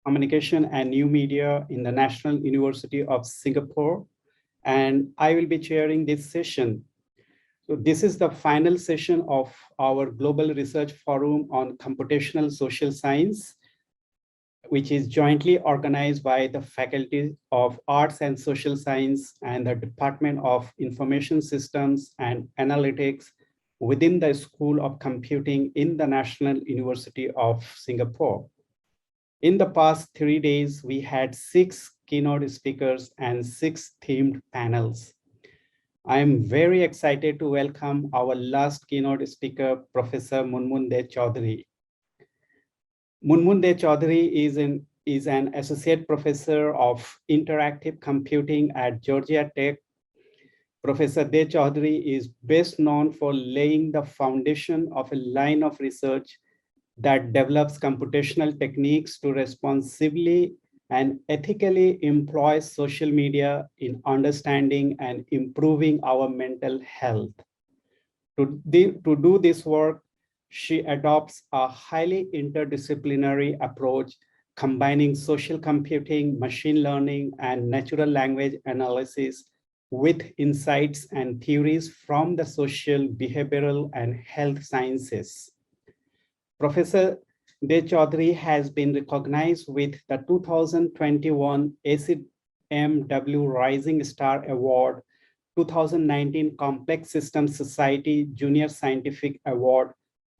Communication and New Media in the National University of Singapore, and I will be chairing this session. So this is the final session of our Global Research Forum on Computational Social Science, which is jointly organized by the Faculty of Arts and Social Science and the Department of Information Systems and Analytics within the School of Computing in the National University of Singapore. In the past 3 days, we had 6 keynote speakers and 6 themed panels. I am very excited to welcome our last keynote speaker, Professor Munmun De Choudhury. Munmun De Choudhury is an associate professor of interactive computing at Georgia Tech. Professor De Choudhury is best known for laying the foundation of a line of research that develops computational techniques to responsibly and ethically employ social media in understanding and improving our mental health. To do this work, she adopts a highly interdisciplinary approach, combining social computing, machine learning, and natural language analysis with insights and theories from the social, behavioral, and health sciences. Professor De Choudhury has been recognized with the 2021 ACMW Rising Star Award, 2019 Complex Systems Society Junior Scientific Award,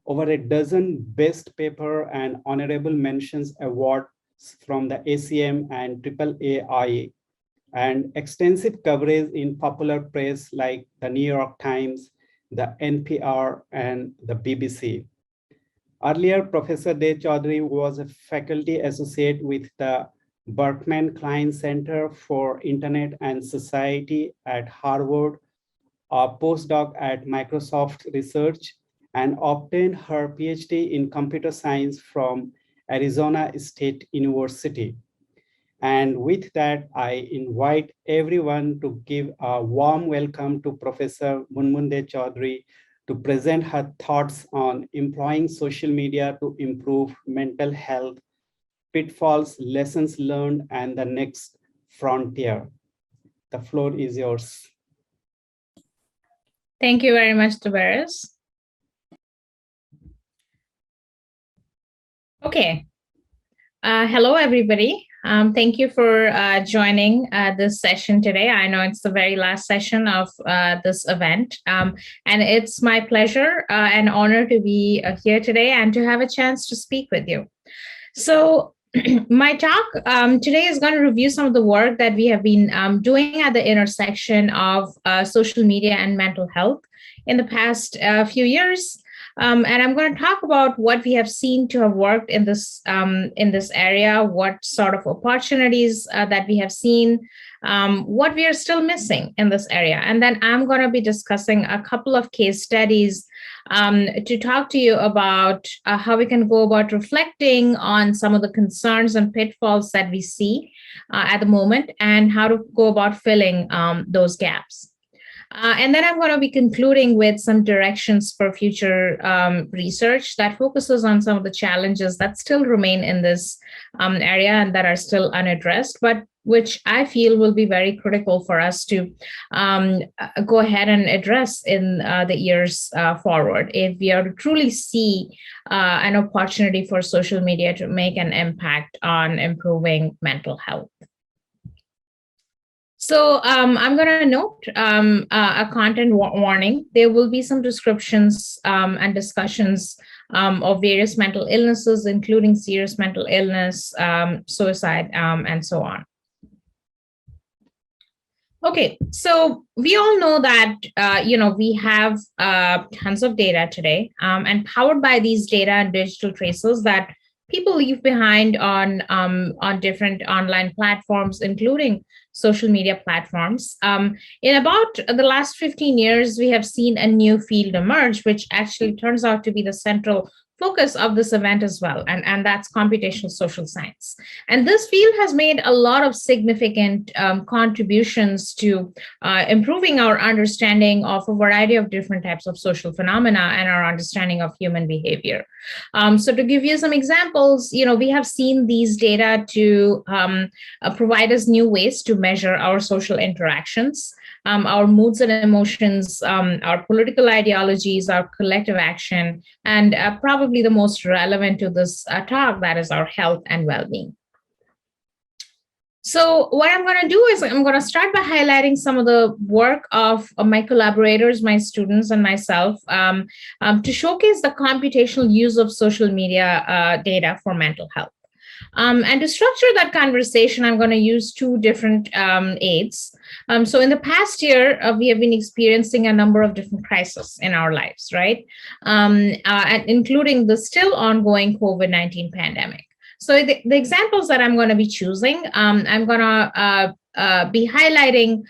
over a dozen Best Paper and Honorable Mentions awards from the ACM and AAAI, and extensive coverage in popular press like the New York Times, the NPR, and the BBC. Earlier, Professor De Choudhury was a faculty associate with the Berkman Klein Center for Internet and Society at Harvard, a postdoc at Microsoft Research, and obtained her PhD in computer science from Arizona State University. And with that, I invite everyone to give a warm welcome to Professor Munmun De Choudhury to present her thoughts on employing social media to improve mental health, pitfalls, lessons learned, and the next frontier. The floor is yours. Thank you very much, Tabarez. Okay. Hello, everybody. Thank you for joining this session today. I know it's the very last session of this event, and it's my pleasure and honor to be here today and to have a chance to speak with you. So my talk today is going to review some of the work that we have been doing at the intersection of social media and mental health in the past few years. And I'm going to talk about what we have seen to have worked in this area, what sort of opportunities that we have seen, what we are still missing in this area. And then I'm going to be discussing a couple of case studies to talk to you about how we can go about reflecting on some of the concerns and pitfalls that we see at the moment and how to go about filling those gaps. And then I'm going to be concluding with some directions for future research that focuses on some of the challenges that still remain in this area and that are still unaddressed, but which I feel will be very critical for us to go ahead and address in the years forward if we are to truly see an opportunity for social media to make an impact on improving mental health. So I'm going to note a content warning. There will be some descriptions and discussions of various mental illnesses, including serious mental illness, suicide, and so on. Okay, so we all know that we have tons of data today, and powered by these data and digital traces that people leave behind on different online platforms, including social media platforms. In about the last 15 years, we have seen a new field emerge, which actually turns out to be the central focus of this event as well, and that's computational social science. And this field has made a lot of significant contributions to improving our understanding of a variety of different types of social phenomena and our understanding of human behavior. So to give you some examples, we have seen these data to provide us new ways to measure our social interactions, our moods and emotions, our political ideologies, our collective action, and probably the most relevant to this talk, that is our health and well-being. So what I'm going to do is I'm going to start by highlighting some of the work of my collaborators, my students, and myself to showcase the computational use of social media data for mental health. And to structure that conversation, I'm going to use two different aids. So in the past year, we have been experiencing a number of different crises in our lives, right? And including the still ongoing COVID-19 pandemic. So the examples that I'm going to be choosing, I'm going to be highlighting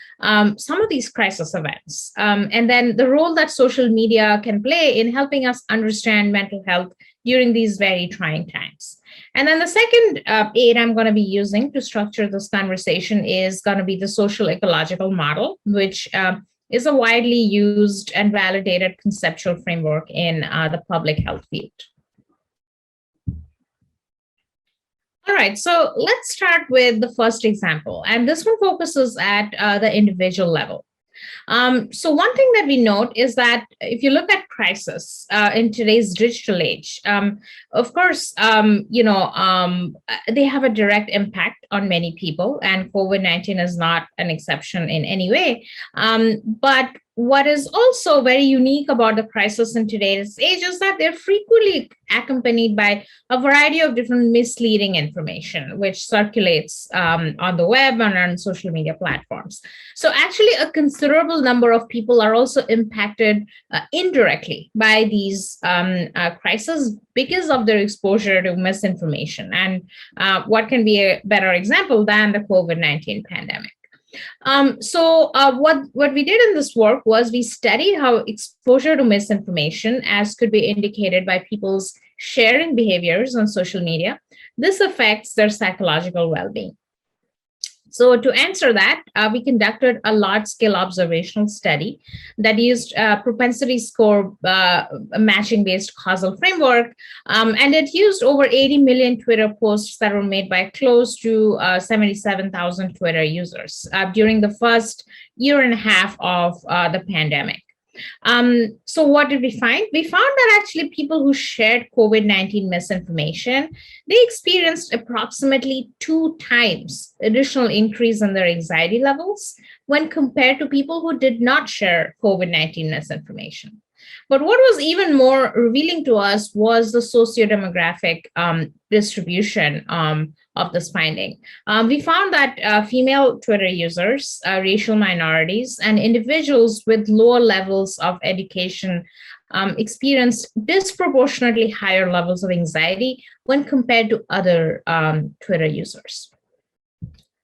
some of these crisis events, and then the role that social media can play in helping us understand mental health during these very trying times. And then the second aid I'm going to be using to structure this conversation is going to be the social ecological model, which is a widely used and validated conceptual framework in the public health field. All right, so let's start with the first example, and this one focuses at the individual level. So one thing that we note is that if you look at crisis in today's digital age, of course, they have a direct impact on many people, and COVID-19 is not an exception in any way. But what is also very unique about the crisis in today's age is that they're frequently accompanied by a variety of different misleading information, which circulates on the web and on social media platforms. So actually, a considerable number of people are also impacted indirectly by these crises because of their exposure to misinformation. And what can be a better example than the COVID-19 pandemic? So what we did in this work was we studied how exposure to misinformation, as could be indicated by people's sharing behaviors on social media, this affects their psychological well-being. So to answer that, we conducted a large-scale observational study that used propensity score matching-based causal framework, and it used over 80 million Twitter posts that were made by close to 77,000 Twitter users during the first year and a half of the pandemic. So what did we find? We found that actually people who shared COVID-19 misinformation, they experienced approximately 2 times additional increase in their anxiety levels when compared to people who did not share COVID-19 misinformation. But what was even more revealing to us was the sociodemographic distribution of this finding. We found that female Twitter users, racial minorities, and individuals with lower levels of education experienced disproportionately higher levels of anxiety when compared to other Twitter users.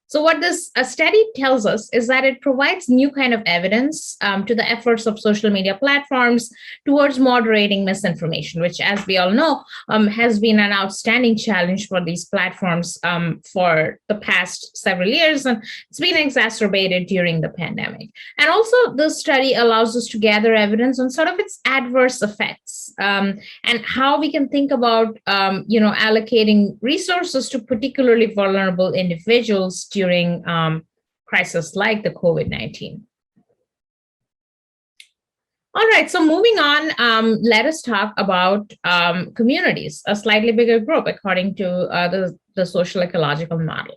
So what this study tells us is that it provides new kind of evidence to the efforts of social media platforms towards moderating misinformation, which, as we all know, has been an outstanding challenge for these platforms for the past several years, and it's been exacerbated during the pandemic. And also, this study allows us to gather evidence on sort of its adverse effects and how we can think about, allocating resources to particularly vulnerable individuals during crises like the COVID-19. All right, so moving on, let us talk about communities, a slightly bigger group according to the social ecological model.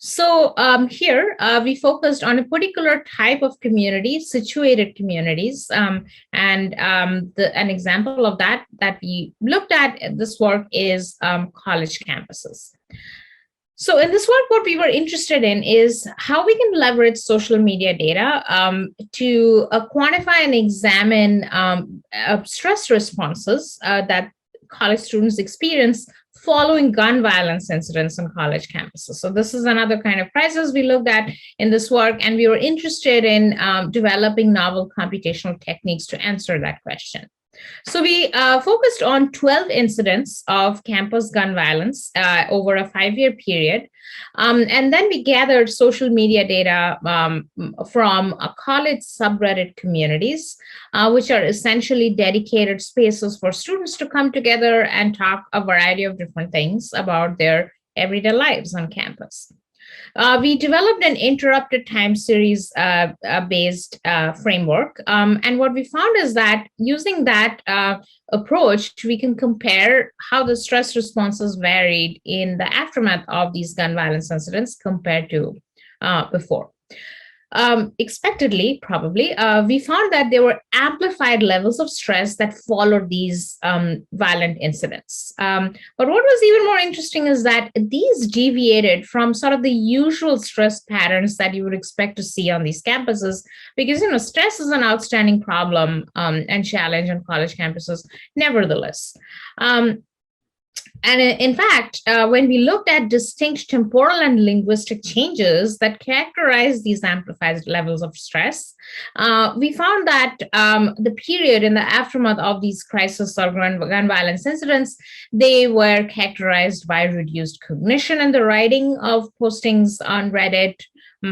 So here we focused on a particular type of community, situated communities, and an example of that we looked at in this work is college campuses. So in this work, what we were interested in is how we can leverage social media data to quantify and examine stress responses that college students experience following gun violence incidents on college campuses. So this is another kind of crisis we looked at in this work, and we were interested in developing novel computational techniques to answer that question. So we focused on 12 incidents of campus gun violence over a 5-year period. And then we gathered social media data from college subreddit communities, which are essentially dedicated spaces for students to come together and talk a variety of different things about their everyday lives on campus. We developed an interrupted time series based framework. And what we found is that using that approach, we can compare how the stress responses varied in the aftermath of these gun violence incidents compared to before. Expectedly, probably, we found that there were amplified levels of stress that followed these violent incidents. But what was even more interesting is that these deviated from sort of the usual stress patterns that you would expect to see on these campuses, because, stress is an outstanding problem and challenge on college campuses, nevertheless. And in fact, when we looked at distinct temporal and linguistic changes that characterize these amplified levels of stress, we found that the period in the aftermath of these crisis or gun violence incidents, they were characterized by reduced cognition in the writing of postings on Reddit,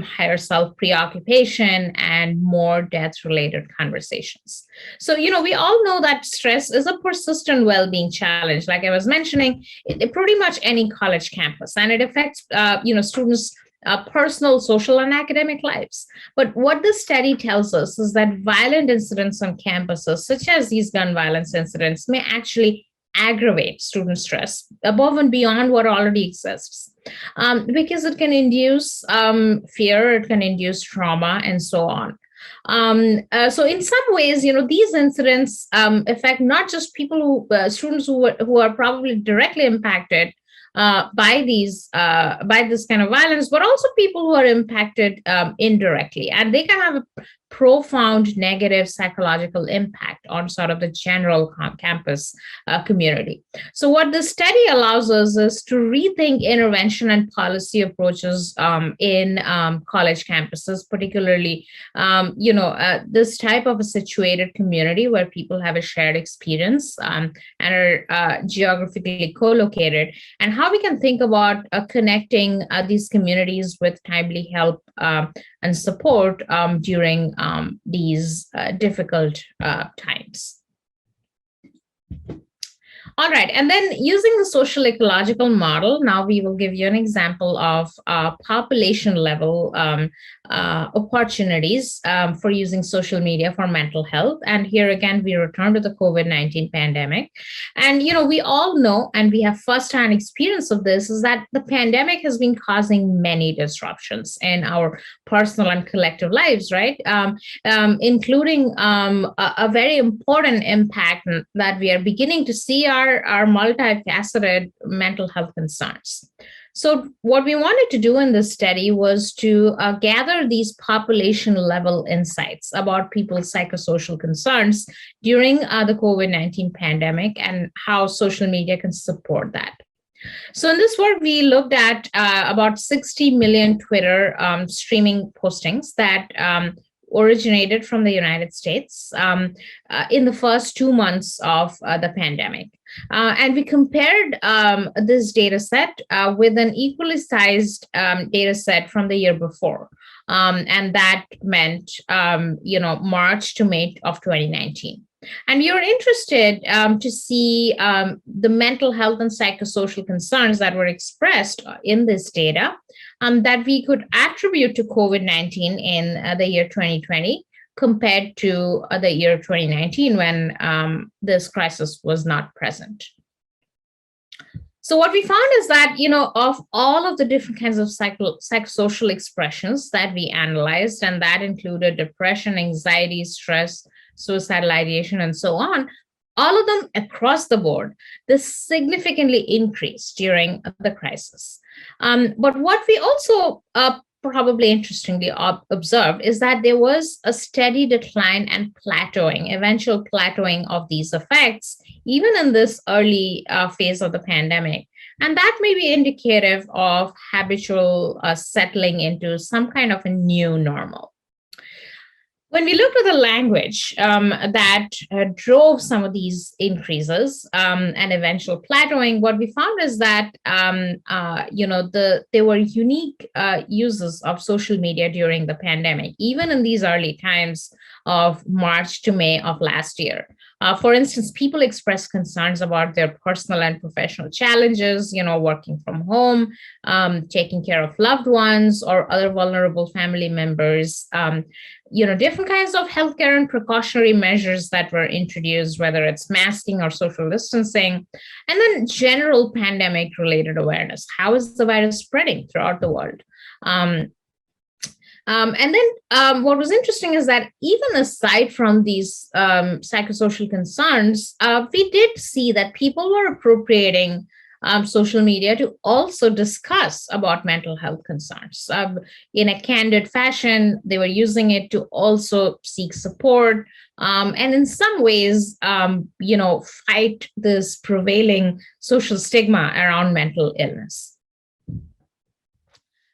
higher self-preoccupation, and more death-related conversations. So, we all know that stress is a persistent well-being challenge. Like I was mentioning, pretty much any college campus, and it affects, students' personal, social, and academic lives. But what this study tells us is that violent incidents on campuses, such as these gun violence incidents, may actually aggravate student stress above and beyond what already exists, because it can induce fear, it can induce trauma, and so on. So in some ways, these incidents affect not just people students who are probably directly impacted by this kind of violence, but also people who are impacted indirectly, and they can have a profound negative psychological impact on sort of the general campus community. So what this study allows us is to rethink intervention and policy approaches in college campuses, particularly this type of a situated community where people have a shared experience and are geographically co-located, and how we can think about connecting these communities with timely help and support during these difficult times. All right, and then using the social ecological model, now we will give you an example of population level opportunities for using social media for mental health. And here again, we return to the COVID-19 pandemic. And, we all know, and we have firsthand experience of this, is that the pandemic has been causing many disruptions in our personal and collective lives, right? Including a very important impact that we are beginning to see our multifaceted mental health concerns. So what we wanted to do in this study was to gather these population level insights about people's psychosocial concerns during the COVID-19 pandemic and how social media can support that. So in this work, we looked at about 60 million Twitter streaming postings that originated from the United States in the first 2 months of the pandemic. And we compared this data set with an equally sized data set from the year before. And that meant, March to May of 2019. And we were interested to see the mental health and psychosocial concerns that were expressed in this data that we could attribute to COVID-19 in the year 2020 compared to the year 2019 when this crisis was not present. So what we found is that, of all of the different kinds of psychosocial expressions that we analyzed, and that included depression, anxiety, stress, suicidal ideation, and so on, all of them across the board, this significantly increased during the crisis. But what we also probably interestingly observed is that there was a steady decline and plateauing, eventual plateauing of these effects, even in this early phase of the pandemic. And that may be indicative of habitual settling into some kind of a new normal. When we looked at the language that drove some of these increases and eventual plateauing, what we found is that there were unique uses of social media during the pandemic, even in these early times of March to May of last year. For instance, people expressed concerns about their personal and professional challenges, working from home, taking care of loved ones or other vulnerable family members, different kinds of healthcare and precautionary measures that were introduced, whether it's masking or social distancing, and then general pandemic related awareness. How is the virus spreading throughout the world? And then what was interesting is that even aside from these psychosocial concerns, we did see that people were appropriating social media to also discuss about mental health concerns. In a candid fashion, they were using it to also seek support and in some ways, fight this prevailing social stigma around mental illness.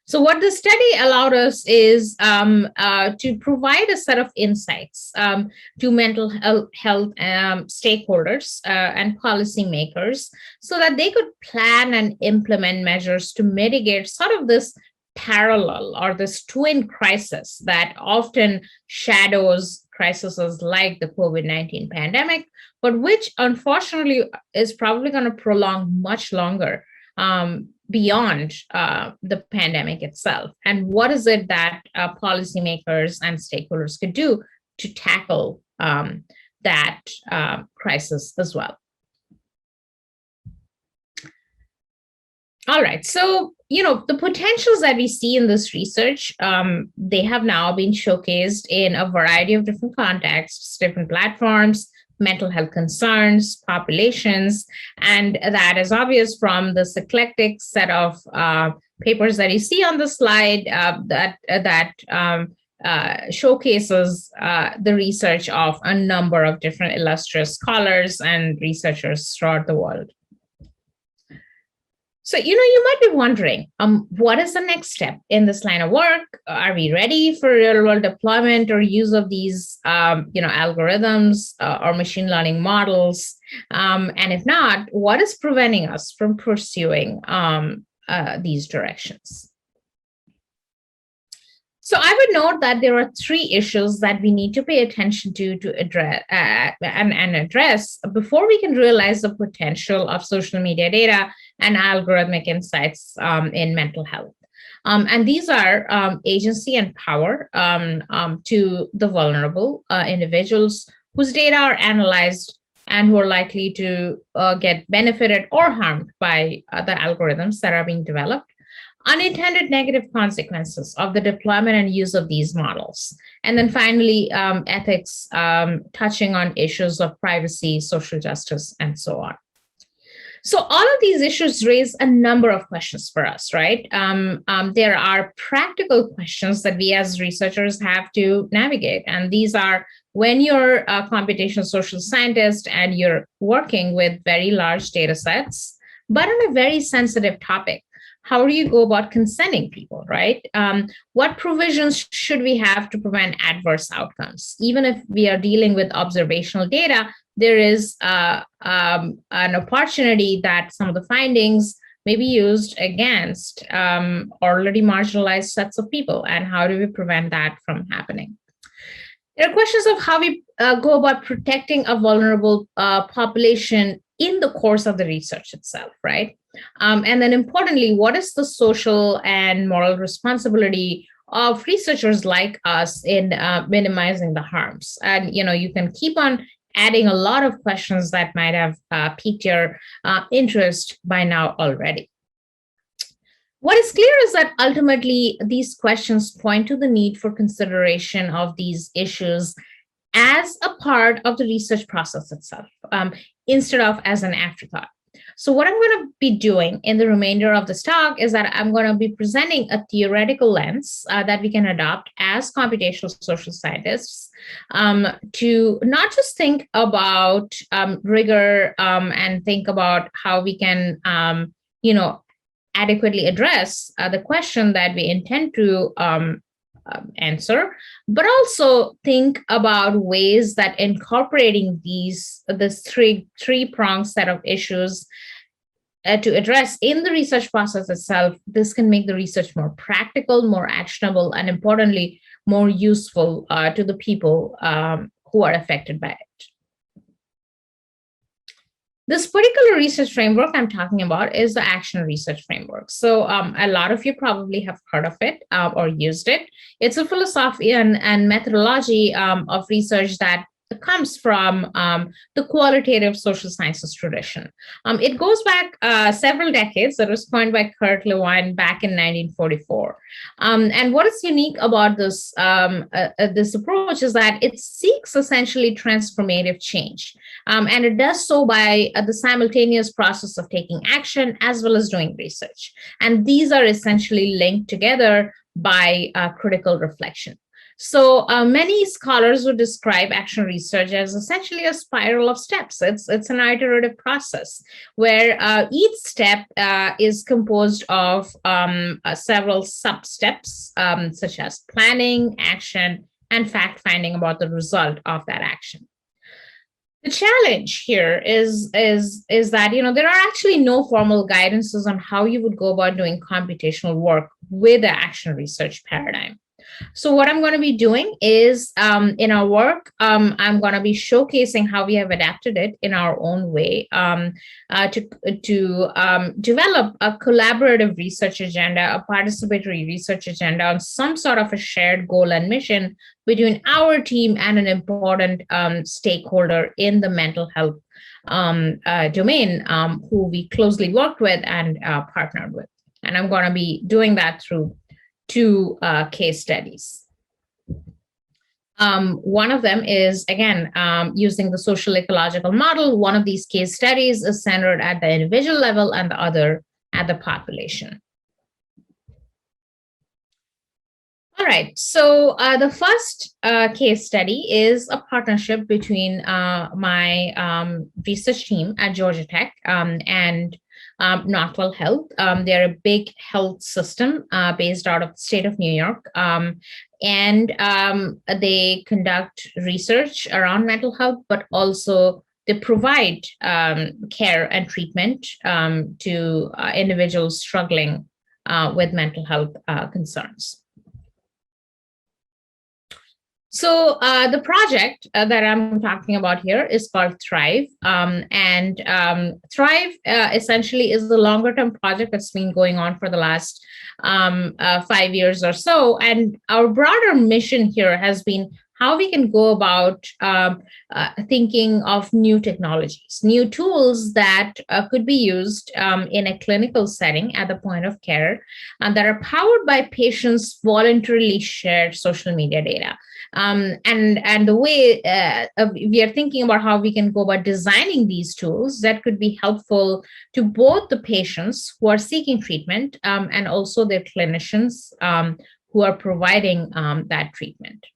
So what the study allowed us is to provide a set of insights to mental health stakeholders and policymakers so that they could plan and implement measures to mitigate sort of this parallel or this twin crisis that often shadows crises like the COVID-19 pandemic, but which unfortunately is probably going to prolong much longer beyond the pandemic itself. And what is it that policymakers and stakeholders could do to tackle that crisis as well? All right, so the potentials that we see in this research, they have now been showcased in a variety of different contexts, different platforms, mental health concerns, populations, and that is obvious from this eclectic set of papers that you see on the slide that showcases the research of a number of different illustrious scholars and researchers throughout the world. So, you might be wondering, what is the next step in this line of work? Are we ready for real-world deployment or use of these, algorithms or machine learning models? And if not, what is preventing us from pursuing these directions? So I would note that there are three issues that we need to pay attention to address and address before we can realize the potential of social media data and algorithmic insights in mental health. And these are agency and power to the vulnerable individuals whose data are analyzed and who are likely to get benefited or harmed by the algorithms that are being developed. Unintended negative consequences of the deployment and use of these models. And then finally, ethics, touching on issues of privacy, social justice, and so on. So all of these issues raise a number of questions for us, right? There are practical questions that we as researchers have to navigate. And these are when you're a computational social scientist and you're working with very large data sets, but on a very sensitive topic. How do you go about consenting people, right? What provisions should we have to prevent adverse outcomes? Even if we are dealing with observational data, there is an opportunity that some of the findings may be used against already marginalized sets of people. And how do we prevent that from happening? There are questions of how we go about protecting a vulnerable population in the course of the research itself, right? And then importantly, what is the social and moral responsibility of researchers like us in minimizing the harms? And, you can keep on adding a lot of questions that might have piqued your interest by now already. What is clear is that ultimately these questions point to the need for consideration of these issues as a part of the research process itself, instead of as an afterthought. So what I'm going to be doing in the remainder of this talk is that I'm going to be presenting a theoretical lens that we can adopt as computational social scientists to not just think about rigor and think about how we can, adequately address the question that we intend to answer, but also think about ways that incorporating this three-pronged set of issues to address in the research process itself, this can make the research more practical, more actionable, and importantly, more useful to the people who are affected by it. This particular research framework I'm talking about is the action research framework. So a lot of you probably have heard of it or used it. It's a philosophy and methodology of research that comes from the qualitative social sciences tradition. It goes back several decades. It was coined by Kurt Lewin back in 1944. And what is unique about this approach is that it seeks essentially transformative change. And it does so by the simultaneous process of taking action as well as doing research. And these are essentially linked together by critical reflection. So many scholars would describe action research as essentially a spiral of steps. It's an iterative process where each step is composed of several sub-steps, such as planning, action, and fact-finding about the result of that action. The challenge here is that there are actually no formal guidances on how you would go about doing computational work with the action research paradigm. So what I'm going to be doing is in our work, I'm going to be showcasing how we have adapted it in our own way to develop a collaborative research agenda, a participatory research agenda on some sort of a shared goal and mission between our team and an important stakeholder in the mental health domain who we closely worked with and partnered with. And I'm going to be doing that through two case studies. One of them is, again, using the social ecological model. One of these case studies is centered at the individual level and the other at the population. All right, so the first case study is a partnership between my research team at Georgia Tech and Northwell Health. They're a big health system based out of the state of New York. And they conduct research around mental health, but also they provide care and treatment to individuals struggling with mental health concerns. So the project that I'm talking about here is called Thrive. And Thrive essentially is the longer-term project that's been going on for the last 5 years or so. And our broader mission here has been how we can go about thinking of new technologies, new tools that could be used in a clinical setting at the point of care that are powered by patients' voluntarily shared social media data. And the way we are thinking about how we can go about designing these tools that could be helpful to both the patients who are seeking treatment and also their clinicians who are providing that treatment.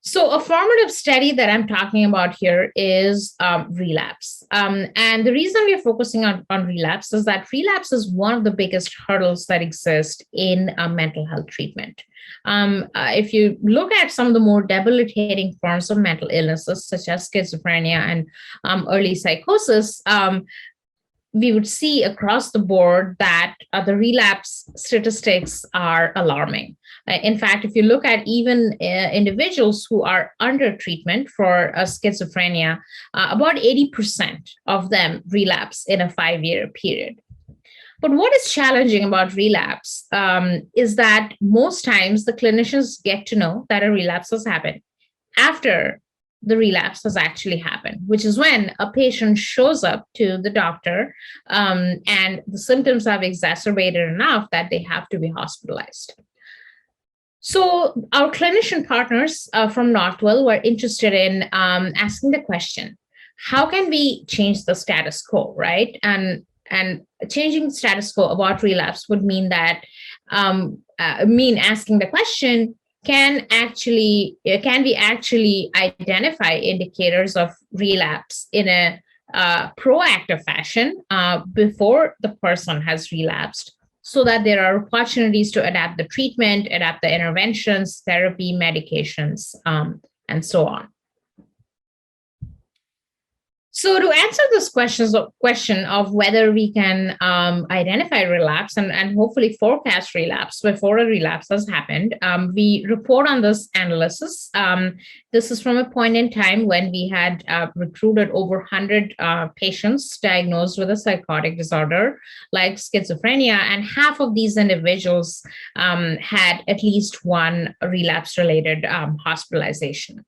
So a formative study that I'm talking about here is relapse. And the reason we are focusing on relapse is that relapse is one of the biggest hurdles that exist in mental health treatment. If you look at some of the more debilitating forms of mental illnesses, such as schizophrenia and early psychosis, we would see across the board that the relapse statistics are alarming. In fact, if you look at even individuals who are under treatment for schizophrenia, about 80% of them relapse in a 5-year period. But what is challenging about relapse is that most times the clinicians get to know that a relapse has happened after the relapse has actually happened, which is when a patient shows up to the doctor and the symptoms have exacerbated enough that they have to be hospitalized. So our clinician partners from Northwell were interested in asking the question, how can we change the status quo, right? And changing the status quo about relapse would mean that, asking the question, can we actually identify indicators of relapse in a proactive fashion before the person has relapsed, so that there are opportunities to adapt the treatment, adapt the interventions, therapy, medications, and so on. So to answer this question of whether we can identify relapse and hopefully forecast relapse before a relapse has happened, we report on this analysis. This is from a point in time when we had recruited over 100 patients diagnosed with a psychotic disorder like schizophrenia, and half of these individuals had at least one relapse-related hospitalization.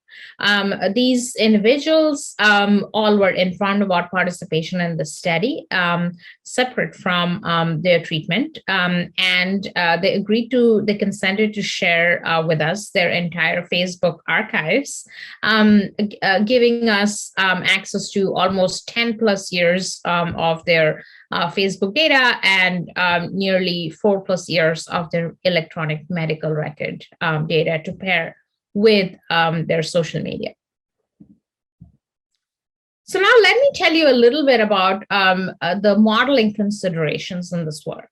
These individuals all were informed about participation in the study, separate from their treatment, and they consented to share with us their entire Facebook archives, giving us access to almost 10 plus years of their Facebook data and nearly 4+ years of their electronic medical record data to pair with their social media. So now let me tell you a little bit about the modeling considerations in this work.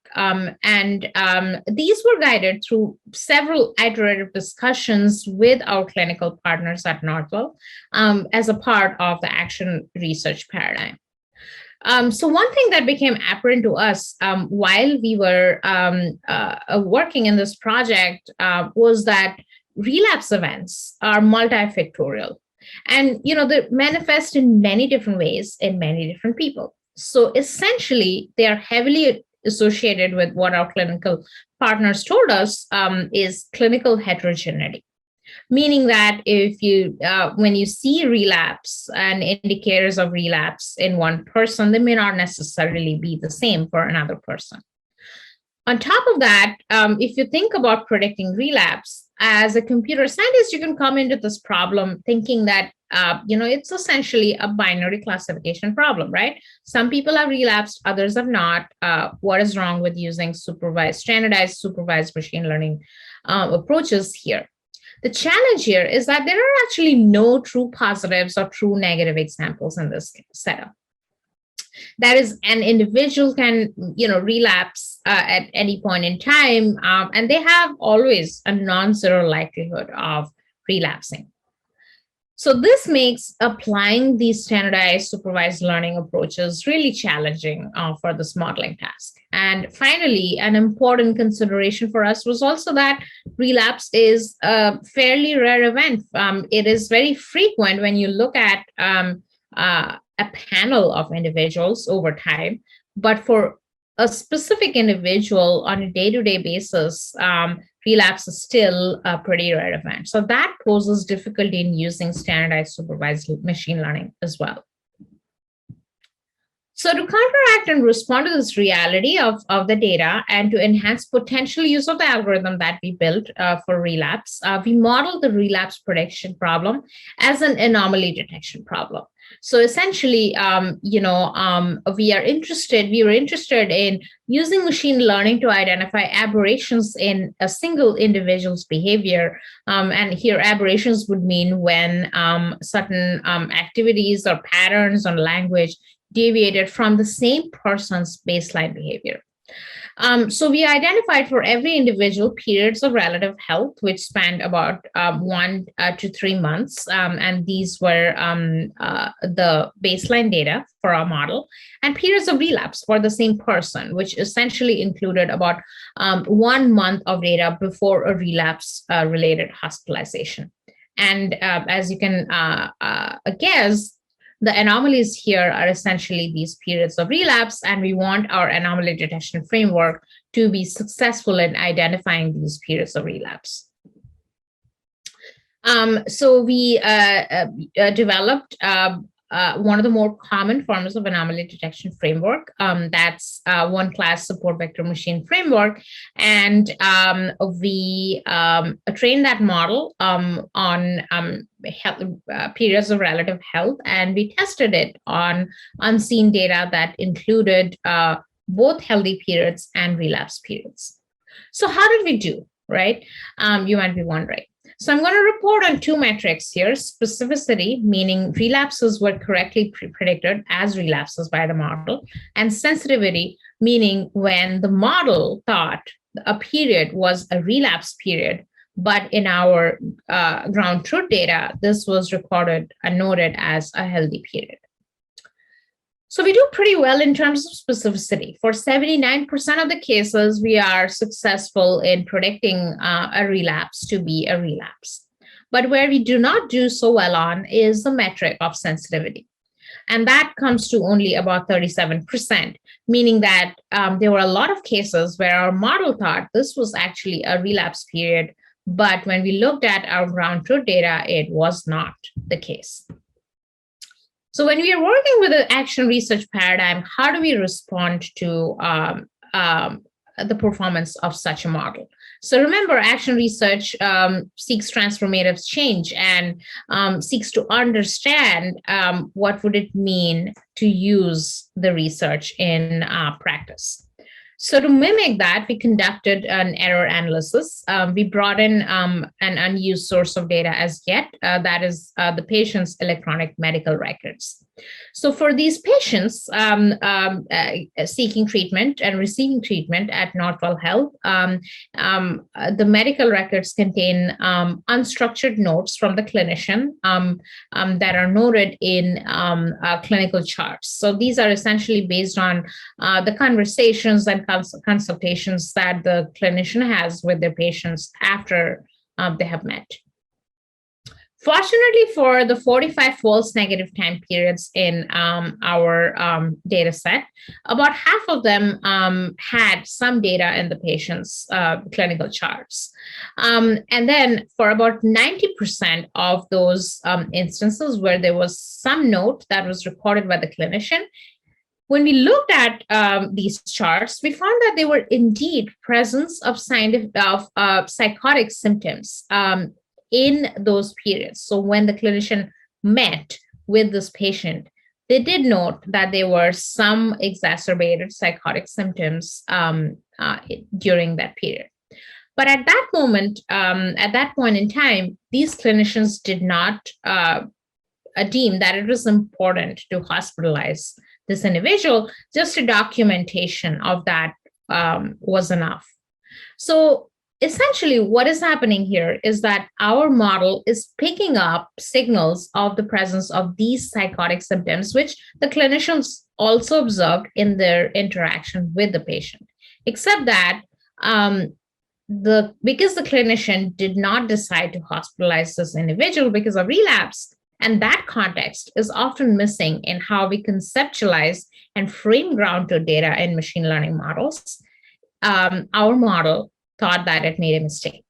These were guided through several iterative discussions with our clinical partners at Northwell as a part of the action research paradigm. So one thing that became apparent to us while we were working in this project was that relapse events are multifactorial. And, they manifest in many different ways in many different people. So essentially, they are heavily associated with what our clinical partners told us is clinical heterogeneity. Meaning that if you, when you see relapse and indicators of relapse in one person, they may not necessarily be the same for another person. On top of that, if you think about predicting relapse, as a computer scientist, you can come into this problem thinking that, it's essentially a binary classification problem, right? Some people have relapsed, others have not. What is wrong with using standardized supervised machine learning approaches here? The challenge here is that there are actually no true positives or true negative examples in this setup. That is, an individual can, relapse at any point in time, and they have always a non-zero likelihood of relapsing. So this makes applying these standardized supervised learning approaches really challenging for this modeling task. And finally, an important consideration for us was also that relapse is a fairly rare event. It is very frequent when you look at a panel of individuals over time, but for a specific individual on a day-to-day basis, relapse is still a pretty rare event. So that poses difficulty in using standardized supervised machine learning as well. So to counteract and respond to this reality of the data and to enhance potential use of the algorithm that we built for relapse, we modeled the relapse prediction problem as an anomaly detection problem. So essentially, we were interested in using machine learning to identify aberrations in a single individual's behavior. And here aberrations would mean when certain activities or patterns on language deviated from the same person's baseline behavior. So we identified for every individual periods of relative health, which spanned about 1 to 3 months. And these were the baseline data for our model, and periods of relapse for the same person, which essentially included about 1 month of data before a relapse related hospitalization. And as you can guess, the anomalies here are essentially these periods of relapse, and we want our anomaly detection framework to be successful in identifying these periods of relapse. So we developed one of the more common forms of anomaly detection framework. That's one class support vector machine framework. And we trained that model on periods of relative health, and we tested it on unseen data that included both healthy periods and relapse periods. So how did we do, right? You might be wondering. So I'm going to report on two metrics here: specificity, meaning relapses were correctly predicted as relapses by the model, and sensitivity, meaning when the model thought a period was a relapse period, but in our ground truth data, this was recorded and noted as a healthy period. So we do pretty well in terms of specificity. For 79% of the cases, we are successful in predicting a relapse to be a relapse. But where we do not do so well on is the metric of sensitivity. And that comes to only about 37%, meaning that there were a lot of cases where our model thought this was actually a relapse period, but when we looked at our ground truth data, it was not the case. So when we are working with an action research paradigm, how do we respond to the performance of such a model? So remember, action research seeks transformative change and seeks to understand what would it mean to use the research in practice. So to mimic that, we conducted an error analysis. We brought in an unused source of data as yet, that is the patient's electronic medical records. So for these patients seeking treatment and receiving treatment at Northwell Health, the medical records contain unstructured notes from the clinician that are noted in clinical charts. So these are essentially based on the conversations and consultations that the clinician has with their patients after they have met. Fortunately, for the 45 false negative time periods in our data set, about half of them had some data in the patient's clinical charts. And then for about 90% of those instances where there was some note that was recorded by the clinician, when we looked at these charts, we found that there were indeed presence of psychotic symptoms in those periods. So when the clinician met with this patient, they did note that there were some exacerbated psychotic symptoms during that period. But at that moment, at that point in time, these clinicians did not deem that it was important to hospitalize this individual. Just a documentation of that was enough. So essentially, what is happening here is that our model is picking up signals of the presence of these psychotic symptoms, which the clinicians also observed in their interaction with the patient, except that because the clinician did not decide to hospitalize this individual because of relapse, and that context is often missing in how we conceptualize and frame ground truth data in machine learning models, our model thought that it made a mistake.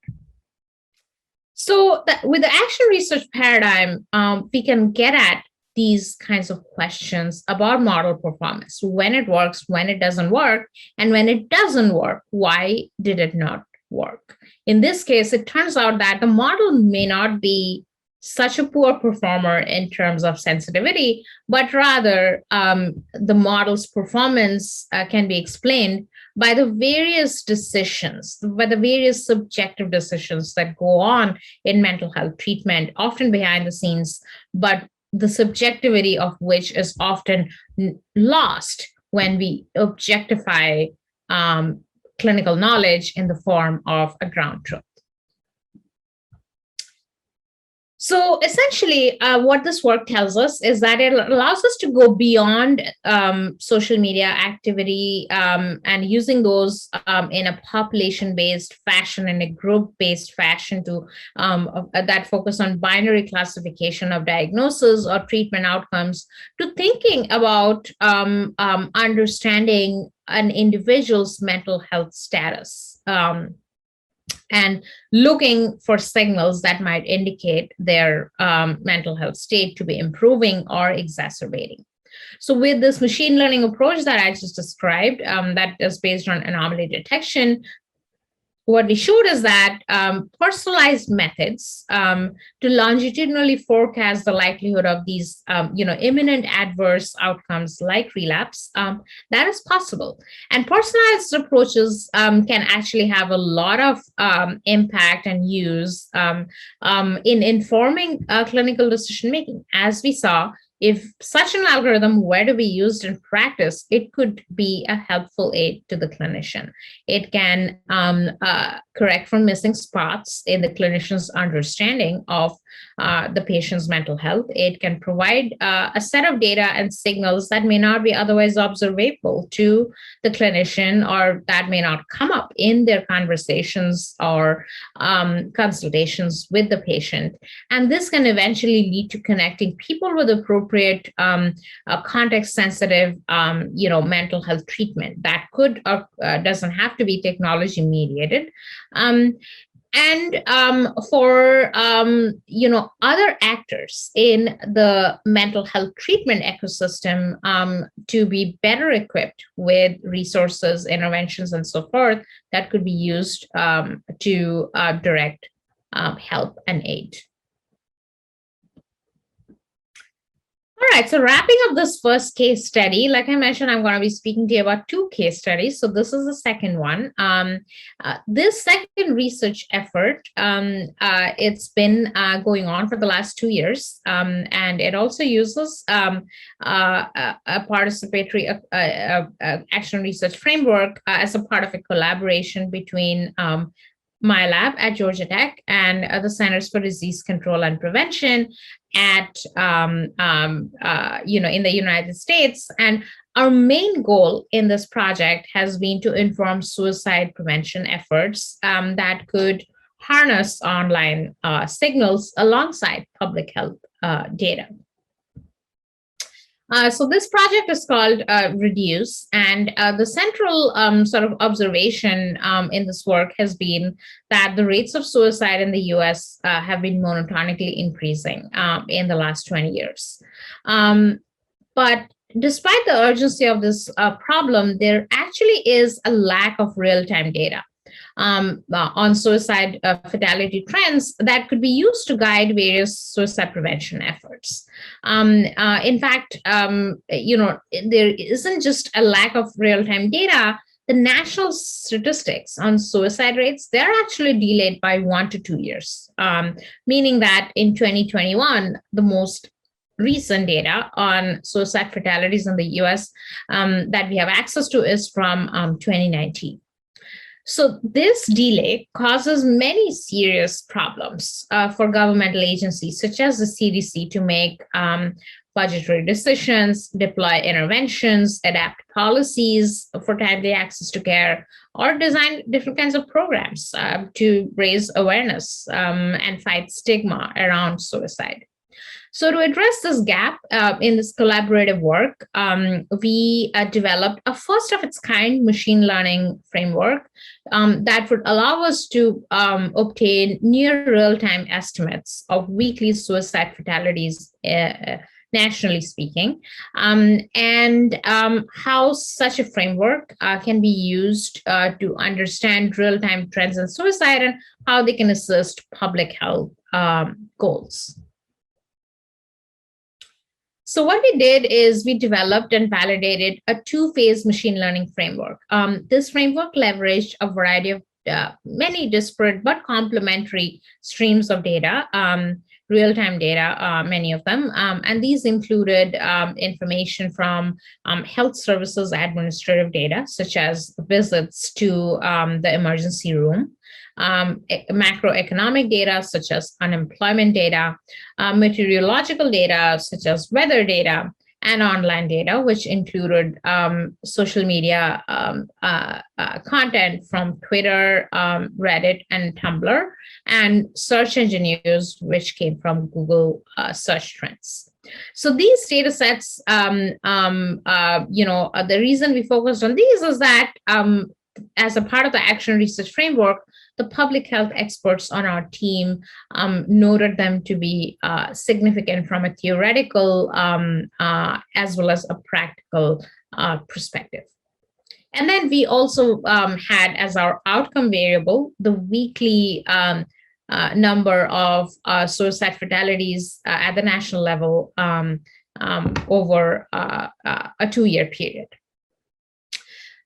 So with the action research paradigm, we can get at these kinds of questions about model performance: when it works, when it doesn't work, and when it doesn't work, why did it not work? In this case, it turns out that the model may not be such a poor performer in terms of sensitivity, but rather the model's performance can be explained by the various decisions, by the various subjective decisions that go on in mental health treatment, often behind the scenes, but the subjectivity of which is often lost when we objectify clinical knowledge in the form of a ground truth. So essentially, what this work tells us is that it allows us to go beyond social media activity and using those in a population-based fashion, in a group-based fashion, to that focus on binary classification of diagnosis or treatment outcomes, to thinking about understanding an individual's mental health status. And looking for signals that might indicate their mental health state to be improving or exacerbating. So with this machine learning approach that I just described, that is based on anomaly detection, what we showed is that personalized methods to longitudinally forecast the likelihood of these, imminent adverse outcomes like relapse, that is possible. And personalized approaches can actually have a lot of impact and use in informing clinical decision making. As we saw, if such an algorithm were to be used in practice, it could be a helpful aid to the clinician. It can correct for missing spots in the clinician's understanding of the patient's mental health. It can provide a set of data and signals that may not be otherwise observable to the clinician, or that may not come up in their conversations or consultations with the patient. And this can eventually lead to connecting people with appropriate context-sensitive, mental health treatment that could or doesn't have to be technology mediated. And for other actors in the mental health treatment ecosystem to be better equipped with resources, interventions, and so forth that could be used to direct help and aid. All right, so wrapping up this first case study, like I mentioned, I'm going to be speaking to you about two case studies. So this is the second one. This second research effort, it's been going on for the last 2 years, and it also uses a participatory action research framework as a part of a collaboration between my lab at Georgia Tech and the Centers for Disease Control and Prevention at in the United States. And our main goal in this project has been to inform suicide prevention efforts that could harness online signals alongside public health data. So this project is called Reduce, and the central sort of observation in this work has been that the rates of suicide in the US have been monotonically increasing in the last 20 years. But despite the urgency of this problem, there actually is a lack of real-time data on suicide fatality trends that could be used to guide various suicide prevention efforts. In fact, there isn't just a lack of real-time data. The national statistics on suicide rates, they're actually delayed by 1 to 2 years, meaning that in 2021, the most recent data on suicide fatalities in the US that we have access to is from 2019. So this delay causes many serious problems for governmental agencies, such as the CDC, to make budgetary decisions, deploy interventions, adapt policies for timely access to care, or design different kinds of programs to raise awareness and fight stigma around suicide. So to address this gap in this collaborative work, we developed a first of its kind machine learning framework that would allow us to obtain near real-time estimates of weekly suicide fatalities, nationally speaking, and how such a framework can be used to understand real-time trends in suicide and how they can assist public health goals. So what we did is we developed and validated a two-phase machine learning framework. This framework leveraged a variety of many disparate but complementary streams of data, real-time data, many of them. And these included information from health services administrative data, such as visits to the emergency room, macroeconomic data such as unemployment data, meteorological data such as weather data, and online data, which included social media content from Twitter, Reddit, and Tumblr, and search engine use, which came from Google search trends. So these data sets, the reason we focused on these is that as a part of the action research framework, the public health experts on our team noted them to be significant from a theoretical as well as a practical perspective. And then we also had as our outcome variable the weekly number of suicide fatalities at the national level over a 2-year period.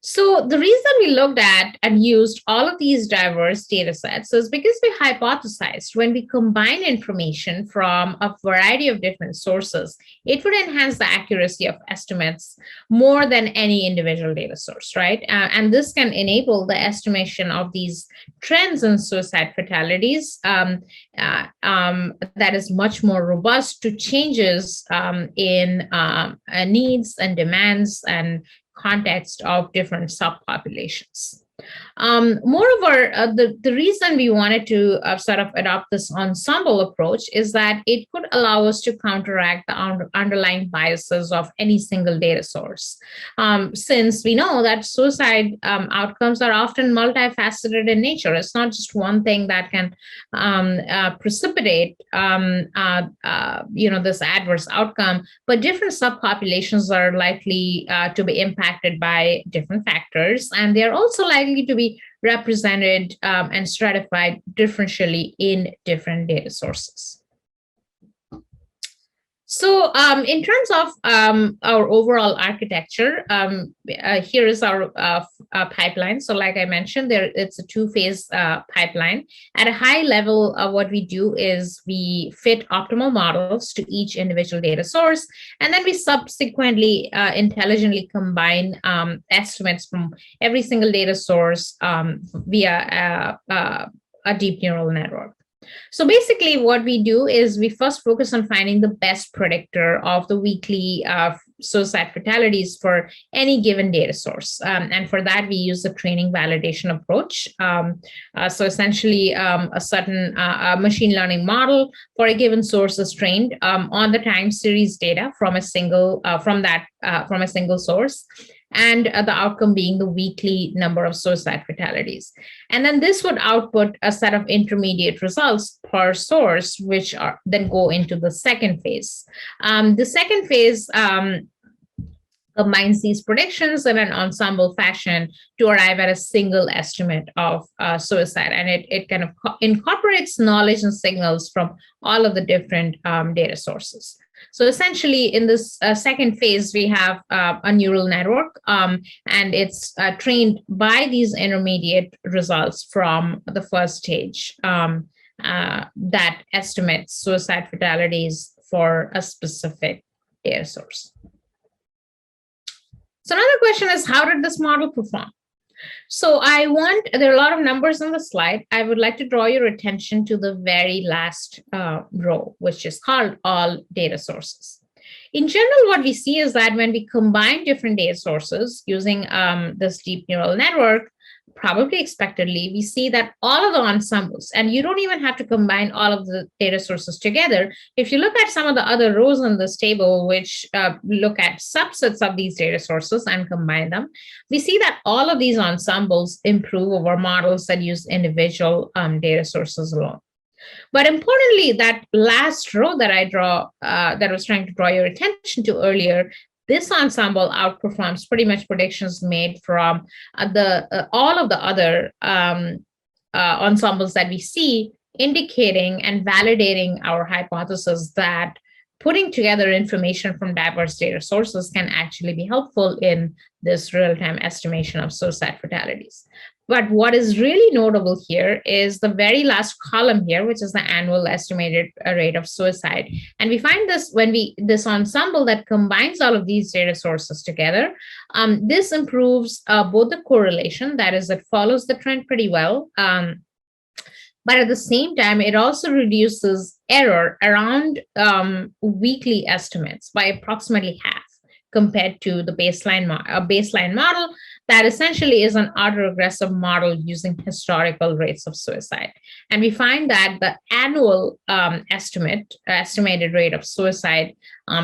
So the reason we looked at and used all of these diverse data sets is because we hypothesized when we combine information from a variety of different sources, it would enhance the accuracy of estimates more than any individual data source, right? And this can enable the estimation of these trends in suicide fatalities that is much more robust to changes in needs and demands and context of different subpopulations. Moreover, the reason we wanted to sort of adopt this ensemble approach is that it could allow us to counteract the underlying biases of any single data source. Since we know that suicide outcomes are often multifaceted in nature, it's not just one thing that can precipitate this adverse outcome, but different subpopulations are likely to be impacted by different factors, and they are also likely to be represented and stratified differentially in different data sources. So in terms of our overall architecture, here is our pipeline. So like I mentioned, it's a two-phase pipeline. At a high level, what we do is we fit optimal models to each individual data source, and then we subsequently intelligently combine estimates from every single data source via a deep neural network. So basically what we do is we first focus on finding the best predictor of the weekly suicide fatalities for any given data source. And for that, we use the training validation approach. So essentially a certain machine learning model for a given source is trained on the time series data from a single source, and the outcome being the weekly number of suicide fatalities. And then this would output a set of intermediate results per source, which are then go into the second phase. The second phase combines these predictions in an ensemble fashion to arrive at a single estimate of suicide. And it kind of incorporates knowledge and signals from all of the different data sources. So essentially, in this second phase, we have a neural network, and it's trained by these intermediate results from the first stage that estimates suicide fatalities for a specific data source. So another question is, how did this model perform? So there are a lot of numbers on the slide. I would like to draw your attention to the very last row, which is called all data sources. In general, what we see is that when we combine different data sources using this deep neural network, probably expectedly, we see that all of the ensembles, and you don't even have to combine all of the data sources together. If you look at some of the other rows on this table, which look at subsets of these data sources and combine them, we see that all of these ensembles improve over models that use individual data sources alone. But importantly, that last row that that I was trying to draw your attention to earlier, this ensemble outperforms pretty much predictions made from all of the other ensembles that we see, indicating and validating our hypothesis that putting together information from diverse data sources can actually be helpful in this real-time estimation of suicide fatalities. But what is really notable here is the very last column here, which is the annual estimated rate of suicide. And we find this this ensemble that combines all of these data sources together. This improves both the correlation, that is, it follows the trend pretty well. But at the same time, it also reduces error around weekly estimates by approximately half compared to the baseline model that essentially is an autoregressive model using historical rates of suicide. And we find that the annual estimated rate of suicide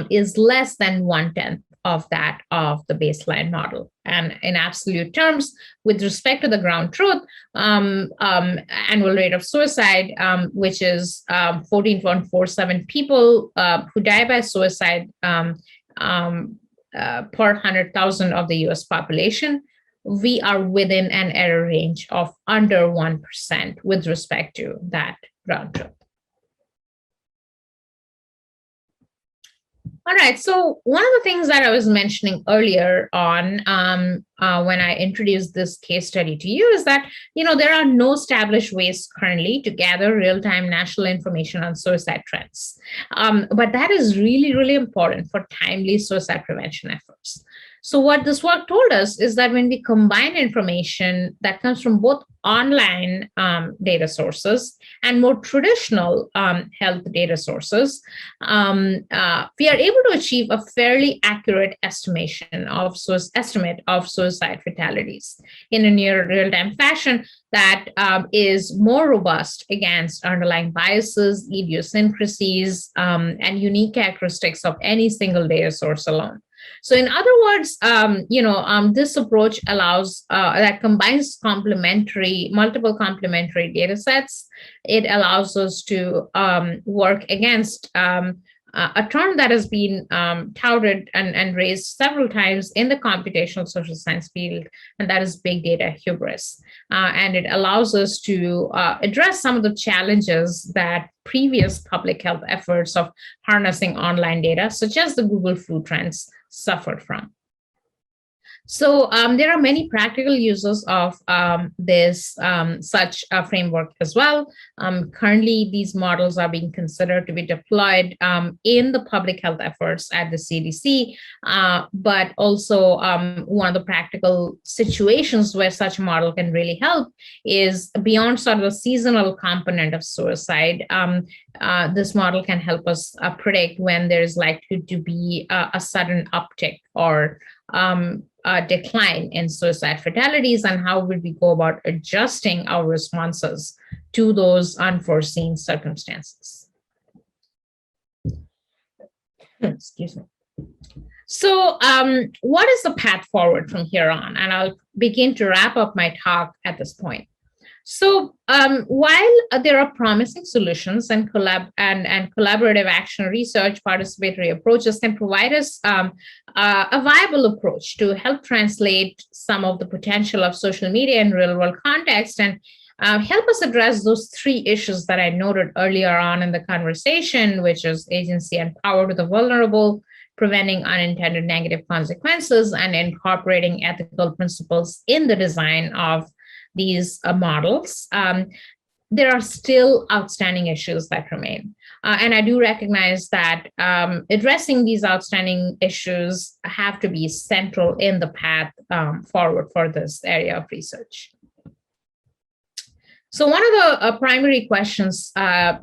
is less than 1/10 of that of the baseline model. And in absolute terms, with respect to the ground truth, annual rate of suicide, which is 14.47 people who die by suicide per 100,000 of the US population, we are within an error range of under 1% with respect to that ground truth. All right. So one of the things that I was mentioning earlier on when I introduced this case study to you is that, there are no established ways currently to gather real-time national information on suicide trends. But that is really, really important for timely suicide prevention efforts. So what this work told us is that when we combine information that comes from both online data sources and more traditional health data sources, we are able to achieve a fairly accurate estimate of suicide fatalities in a near real-time fashion that is more robust against underlying biases, idiosyncrasies, and unique characteristics of any single data source alone. So in other words, this approach allows that combines multiple complementary data sets. It allows us to work against a term that has been touted and raised several times in the computational social science field, and that is big data hubris. And it allows us to address some of the challenges that previous public health efforts of harnessing online data, such as the Google flu trends, suffered from. So there are many practical uses of such a framework as well. Currently, these models are being considered to be deployed in the public health efforts at the CDC, but also one of the practical situations where such a model can really help is beyond sort of the seasonal component of suicide. This model can help us predict when there's likely to be a sudden uptick or a decline in suicide fatalities, and how would we go about adjusting our responses to those unforeseen circumstances. Excuse me. So what is the path forward from here on? And I'll begin to wrap up my talk at this point. So while there are promising solutions and collaborative action research, participatory approaches can provide us a viable approach to help translate some of the potential of social media in real world context and help us address those three issues that I noted earlier on in the conversation, which is agency and power to the vulnerable, preventing unintended negative consequences, and incorporating ethical principles in the design of these models. There are still outstanding issues that remain. And I do recognize that addressing these outstanding issues have to be central in the path forward for this area of research. So one of the primary questions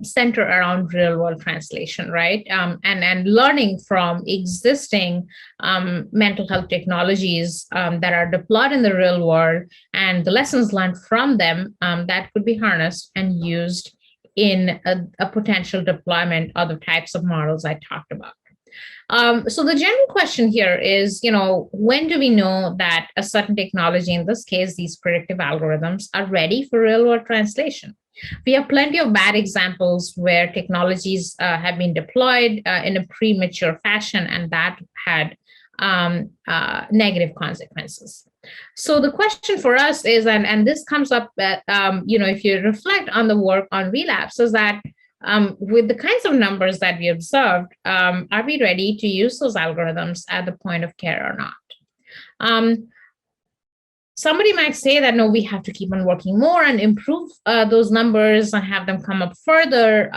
center around real-world translation, right? And learning from existing mental health technologies that are deployed in the real world and the lessons learned from them that could be harnessed and used in a potential deployment of the types of models I talked about. So the general question here is, when do we know that a certain technology, in this case, these predictive algorithms, are ready for real-world translation? We have plenty of bad examples where technologies have been deployed in a premature fashion, and that had negative consequences. So the question for us is, and this comes up that, if you reflect on the work on Relapse, is that with the kinds of numbers that we observed, are we ready to use those algorithms at the point of care or not? Somebody might say that, no, we have to keep on working more and improve those numbers and have them come up further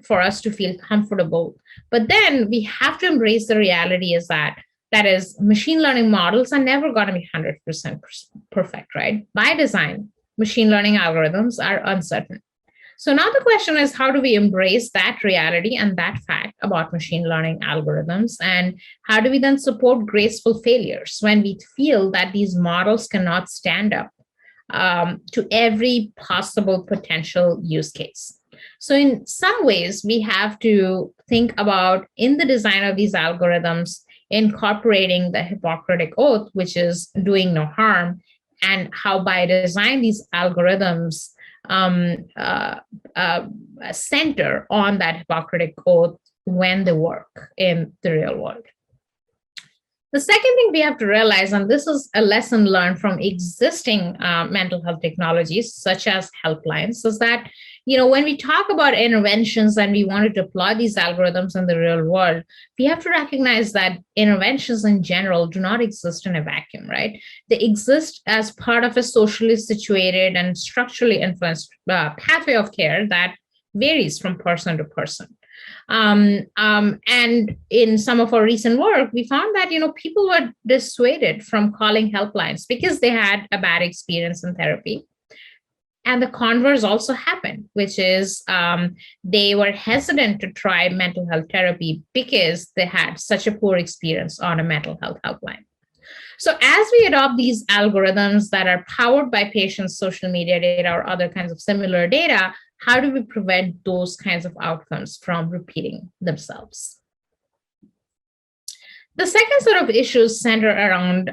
for us to feel comfortable. But then we have to embrace the reality is that is machine learning models are never going to be 100% perfect, right? By design, machine learning algorithms are uncertain. So now the question is, how do we embrace that reality and that fact about machine learning algorithms? And how do we then support graceful failures when we feel that these models cannot stand up to every possible potential use case? So in some ways, we have to think about, in the design of these algorithms, incorporating the Hippocratic Oath, which is doing no harm, and how by design these algorithms center on that Hippocratic Oath when they work in the real world. The second thing we have to realize, and this is a lesson learned from existing mental health technologies, such as helplines, is that, when we talk about interventions and we want to deploy these algorithms in the real world, we have to recognize that interventions in general do not exist in a vacuum, right? They exist as part of a socially situated and structurally influenced pathway of care that varies from person to person. And in some of our recent work, we found that, people were dissuaded from calling helplines because they had a bad experience in therapy. And the converse also happened, which is they were hesitant to try mental health therapy because they had such a poor experience on a mental health helpline. So as we adopt these algorithms that are powered by patients' social media data or other kinds of similar data, how do we prevent those kinds of outcomes from repeating themselves? The second sort of issues center around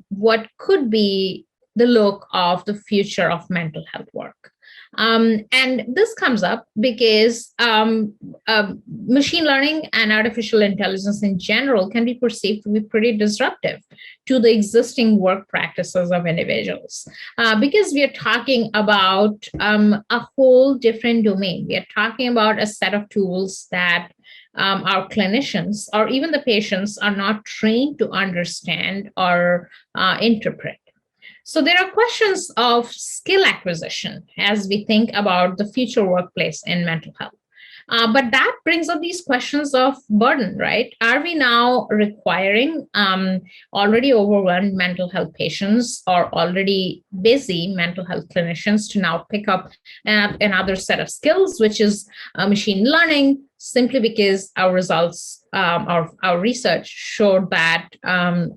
what could be the look of the future of mental health work. And this comes up because machine learning and artificial intelligence in general can be perceived to be pretty disruptive to the existing work practices of individuals, because we are talking about a whole different domain. We are talking about a set of tools that our clinicians or even the patients are not trained to understand or interpret. So there are questions of skill acquisition as we think about the future workplace in mental health. But that brings up these questions of burden, right? Are we now requiring already overwhelmed mental health patients or already busy mental health clinicians to now pick up another set of skills, which is machine learning, simply because our results, our research showed that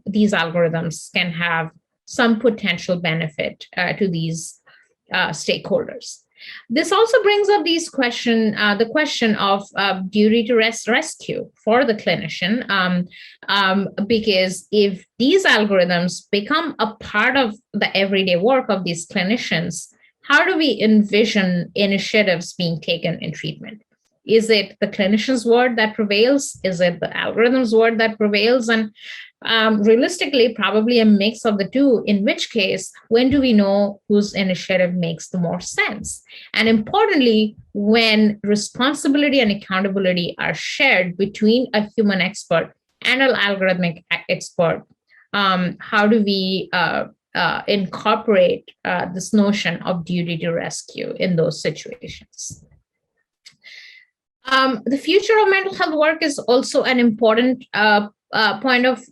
these algorithms can have some potential benefit to these stakeholders. This also brings up the question of duty to rescue for the clinician, because if these algorithms become a part of the everyday work of these clinicians, how do we envision initiatives being taken in treatment? Is it the clinician's word that prevails? Is it the algorithm's word that prevails? And realistically, probably a mix of the two, in which case, when do we know whose initiative makes the more sense? And importantly, when responsibility and accountability are shared between a human expert and an algorithmic expert, how do we incorporate this notion of duty to rescue in those situations? The future of mental health work is also an important point of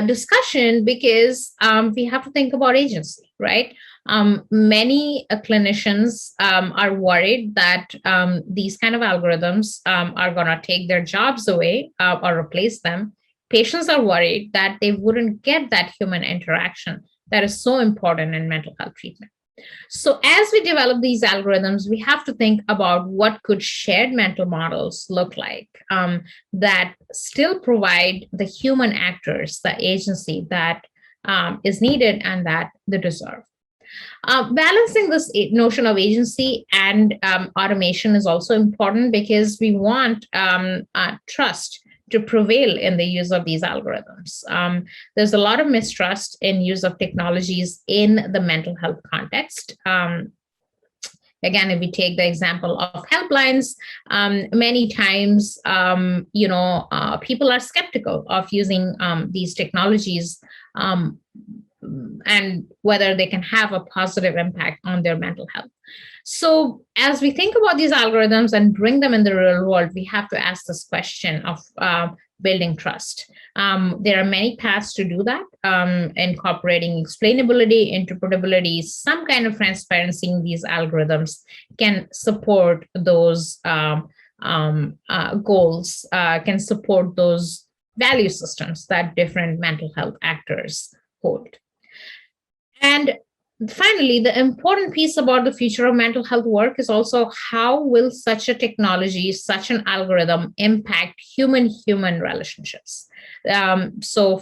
discussion, because we have to think about agency, right? Many clinicians are worried that these kind of algorithms are going to take their jobs away or replace them. Patients are worried that they wouldn't get that human interaction that is so important in mental health treatment. So as we develop these algorithms, we have to think about what could shared mental models look like that still provide the human actors the agency that is needed and that they deserve. Balancing this notion of agency and automation is also important, because we want trust to prevail in the use of these algorithms. There's a lot of mistrust in use of technologies in the mental health context. Again, if we take the example of helplines, many times, people are skeptical of using these technologies and whether they can have a positive impact on their mental health. So as we think about these algorithms and bring them in the real world, we have to ask this question of building trust. There are many paths to do that, incorporating explainability, interpretability, some kind of transparency in these algorithms can support those goals, can support those value systems that different mental health actors hold. And finally, the important piece about the future of mental health work is also how will such a technology, such an algorithm impact human-human relationships? So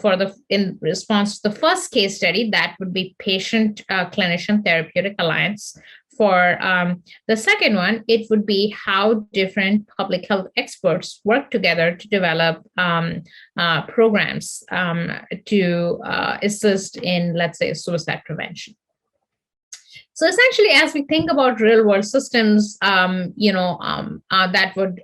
in response to the first case study, that would be patient-clinician therapeutic alliance For the second one, it would be how different public health experts work together to develop programs to assist in, let's say, suicide prevention. So essentially, as we think about real world systems, that would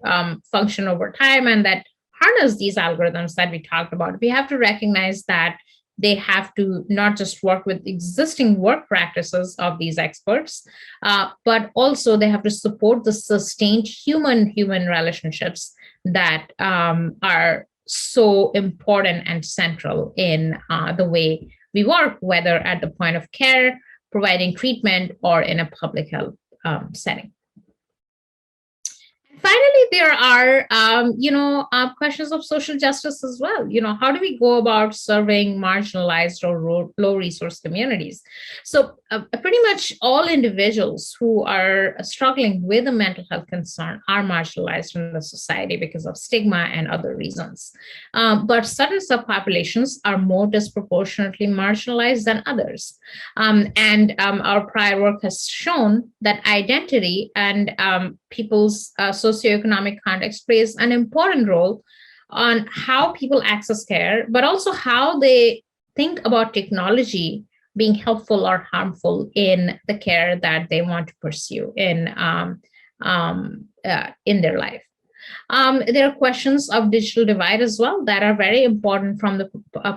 function over time and that harness these algorithms that we talked about, we have to recognize that they have to not just work with existing work practices of these experts, but also they have to support the sustained human-human relationships that are so important and central in the way we work, whether at the point of care, providing treatment, or in a public health setting. Finally, there are, questions of social justice as well. How do we go about serving marginalized or low resource communities? So pretty much all individuals who are struggling with a mental health concern are marginalized in the society because of stigma and other reasons. But certain subpopulations are more disproportionately marginalized than others. And our prior work has shown that identity and people's socioeconomic context plays an important role on how people access care, but also how they think about technology being helpful or harmful in the care that they want to pursue in their life. There are questions of digital divide as well that are very important from the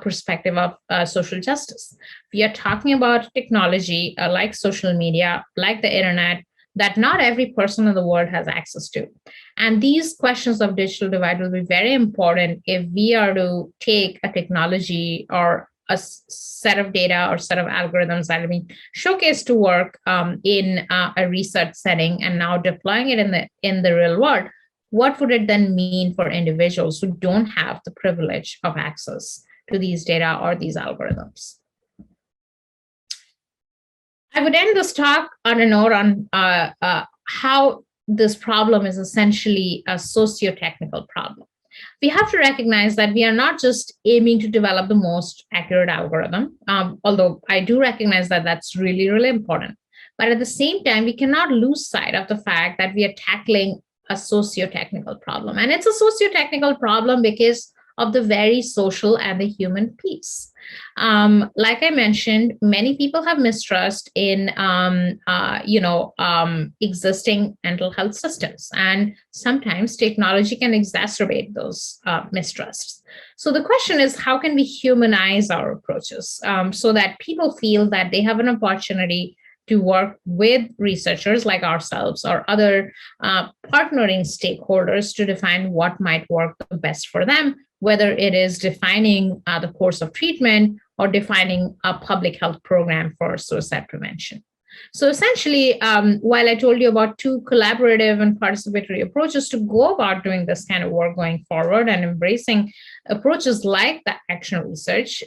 perspective of social justice. We are talking about technology like social media, like the internet, that not every person in the world has access to. And these questions of digital divide will be very important if we are to take a technology or a set of data or set of algorithms that have been showcased to work in a research setting and now deploying it in the real world. What would it then mean for individuals who don't have the privilege of access to these data or these algorithms? I would end this talk on a note on how this problem is essentially a socio-technical problem. We have to recognize that we are not just aiming to develop the most accurate algorithm, although I do recognize that that's really, really important. But at the same time, we cannot lose sight of the fact that we are tackling a socio-technical problem. And it's a socio-technical problem because of the very social and the human piece. Like I mentioned, many people have mistrust in, existing mental health systems, and sometimes technology can exacerbate those mistrusts. So the question is, how can we humanize our approaches so that people feel that they have an opportunity to work with researchers like ourselves or other partnering stakeholders to define what might work the best for them, whether it is defining the course of treatment or defining a public health program for suicide prevention. So essentially, while I told you about two collaborative and participatory approaches to go about doing this kind of work going forward and embracing approaches like the action research,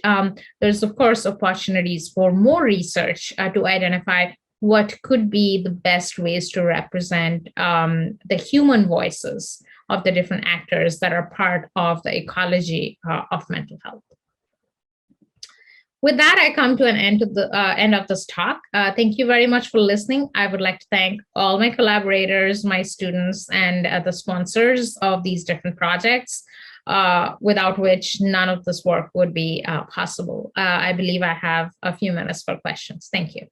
there's of course opportunities for more research to identify what could be the best ways to represent the human voices of the different actors that are part of the ecology of mental health. With that, I come to an end of this talk. Thank you very much for listening. I would like to thank all my collaborators, my students, and the sponsors of these different projects, without which none of this work would be possible. I believe I have a few minutes for questions. Thank you.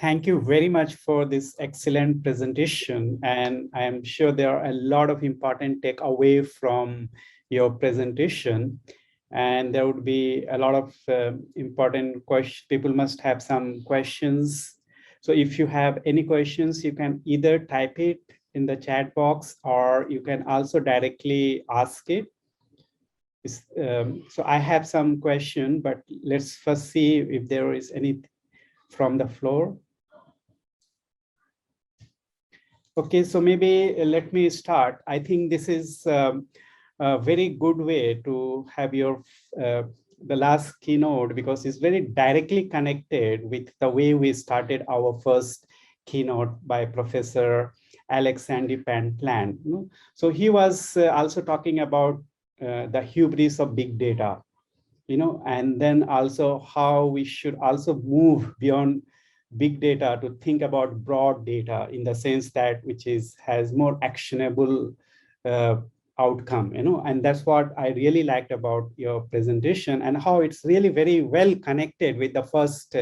Thank you very much for this excellent presentation. And I am sure there are a lot of important takeaway from your presentation. And there would be a lot of important questions. People must have some questions. So if you have any questions, you can either type it in the chat box or you can also directly ask it. So I have some question, but let's first see if there is any from the floor. Okay, so maybe let me start. I think this is a very good way to have your the last keynote, because it's very directly connected with the way we started our first keynote by Professor Alex Sandy Plant. So he was also talking about the hubris of big data, and then also how we should also move beyond big data to think about broad data in the sense that which has more actionable uh, outcome, and that's what I really liked about your presentation and how it's really very well connected with the first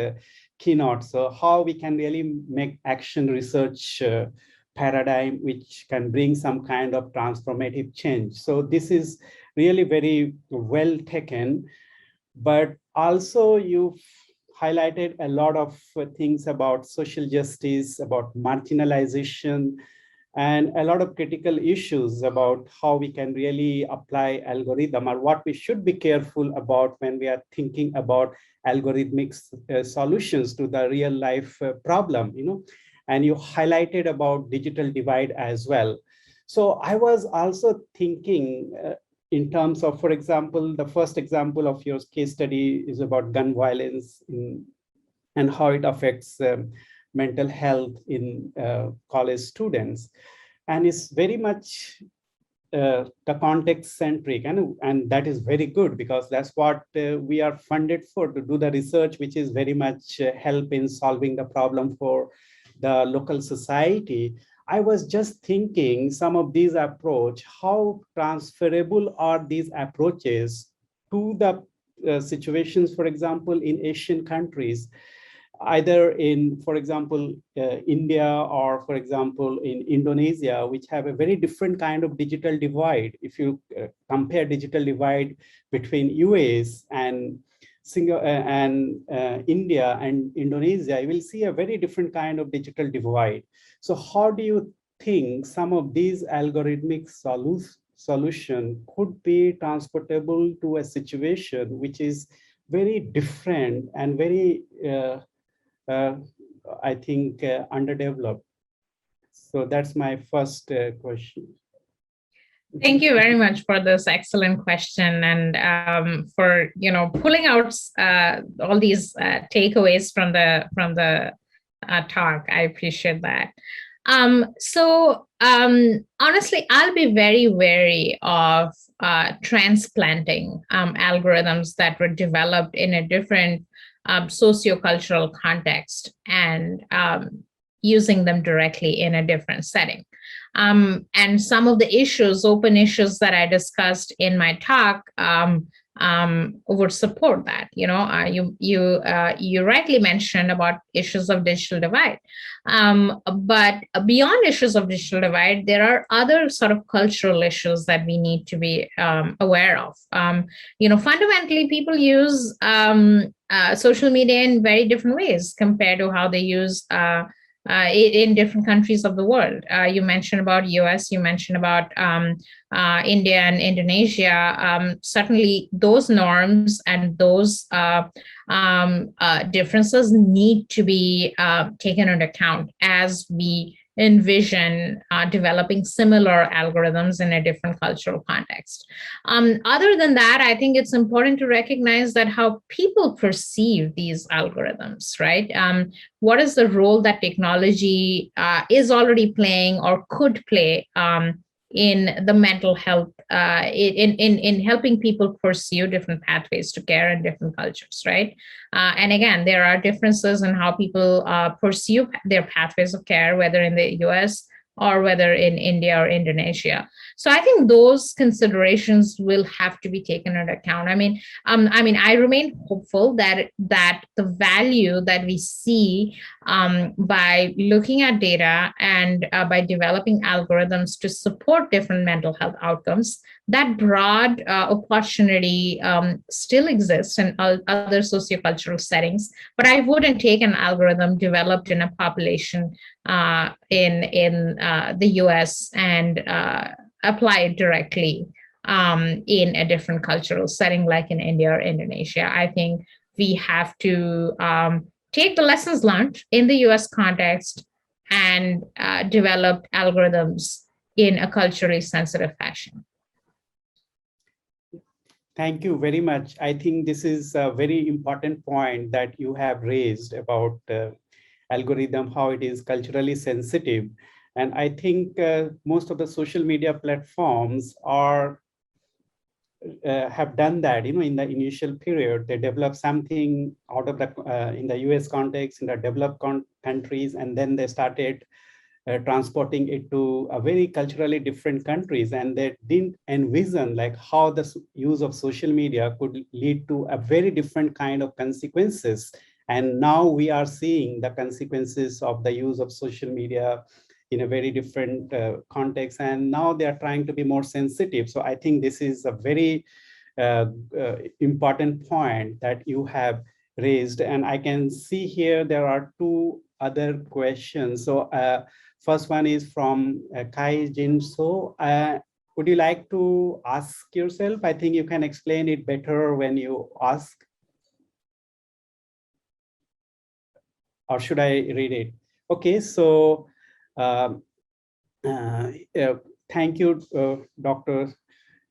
keynote. So how we can really make action research paradigm which can bring some kind of transformative change. So this is really very well taken, but also you've highlighted a lot of things about social justice, about marginalization, and a lot of critical issues about how we can really apply algorithm or what we should be careful about when we are thinking about algorithmic solutions to the real life problem, and you highlighted about digital divide as well. So I was also thinking in terms of, for example, the first example of your case study is about gun violence and how it affects mental health in college students. And it's very much the context centric, and that is very good because that's what we are funded for, to do the research which is very much help in solving the problem for the local society. I was just thinking some of these approach, how transferable are these approaches to the situations, for example, in Asian countries, either in, for example, India, or for example, in Indonesia, which have a very different kind of digital divide. If you compare digital divide between US and India and Indonesia, you will see a very different kind of digital divide. So how do you think some of these algorithmic solution could be transportable to a situation which is very different and very I think underdeveloped? So that's my first question. Thank you very much for this excellent question, and for pulling out all these takeaways from the talk. I appreciate that. Honestly, I'll be very wary of transplanting algorithms that were developed in a different sociocultural context and using them directly in a different setting. And some of the open issues that I discussed in my talk would support that. You rightly mentioned about issues of digital divide, but beyond issues of digital divide, there are other sort of cultural issues that we need to be aware of. Fundamentally, people use social media in very different ways compared to how they use in different countries of the world. You mentioned about US, you mentioned about India and Indonesia. Certainly those norms and those differences need to be taken into account as we envision developing similar algorithms in a different cultural context. Other than that, I think it's important to recognize that how people perceive these algorithms, right? What is the role that technology is already playing or could play in the mental health, in helping people pursue different pathways to care in different cultures, right? And again, there are differences in how people pursue their pathways of care, whether in the US or whether in India or Indonesia. So I think those considerations will have to be taken into account. I remain hopeful that the value that we see by looking at data and by developing algorithms to support different mental health outcomes, that broad opportunity still exists in other sociocultural settings. But I wouldn't take an algorithm developed in a population in the US and apply it directly in a different cultural setting like in India or Indonesia. I think we have to take the lessons learned in the US context and develop algorithms in a culturally sensitive fashion. Thank you very much. I think this is a very important point that you have raised about algorithm, how it is culturally sensitive. And I think most of the social media platforms are have done that, in the initial period. They developed something out of the, in the US context, in the developed countries, and then they started transporting it to a very culturally different countries, and they didn't envision like how the use of social media could lead to a very different kind of consequences. And now we are seeing the consequences of the use of social media in a very different context, and now they are trying to be more sensitive. So I think this is a very important point that you have raised. And I can see here there are two other questions. So first one is from Kai Jin So. Would you like to ask yourself? I think you can explain it better when you ask. Or should I read it? Okay, so thank you, Dr.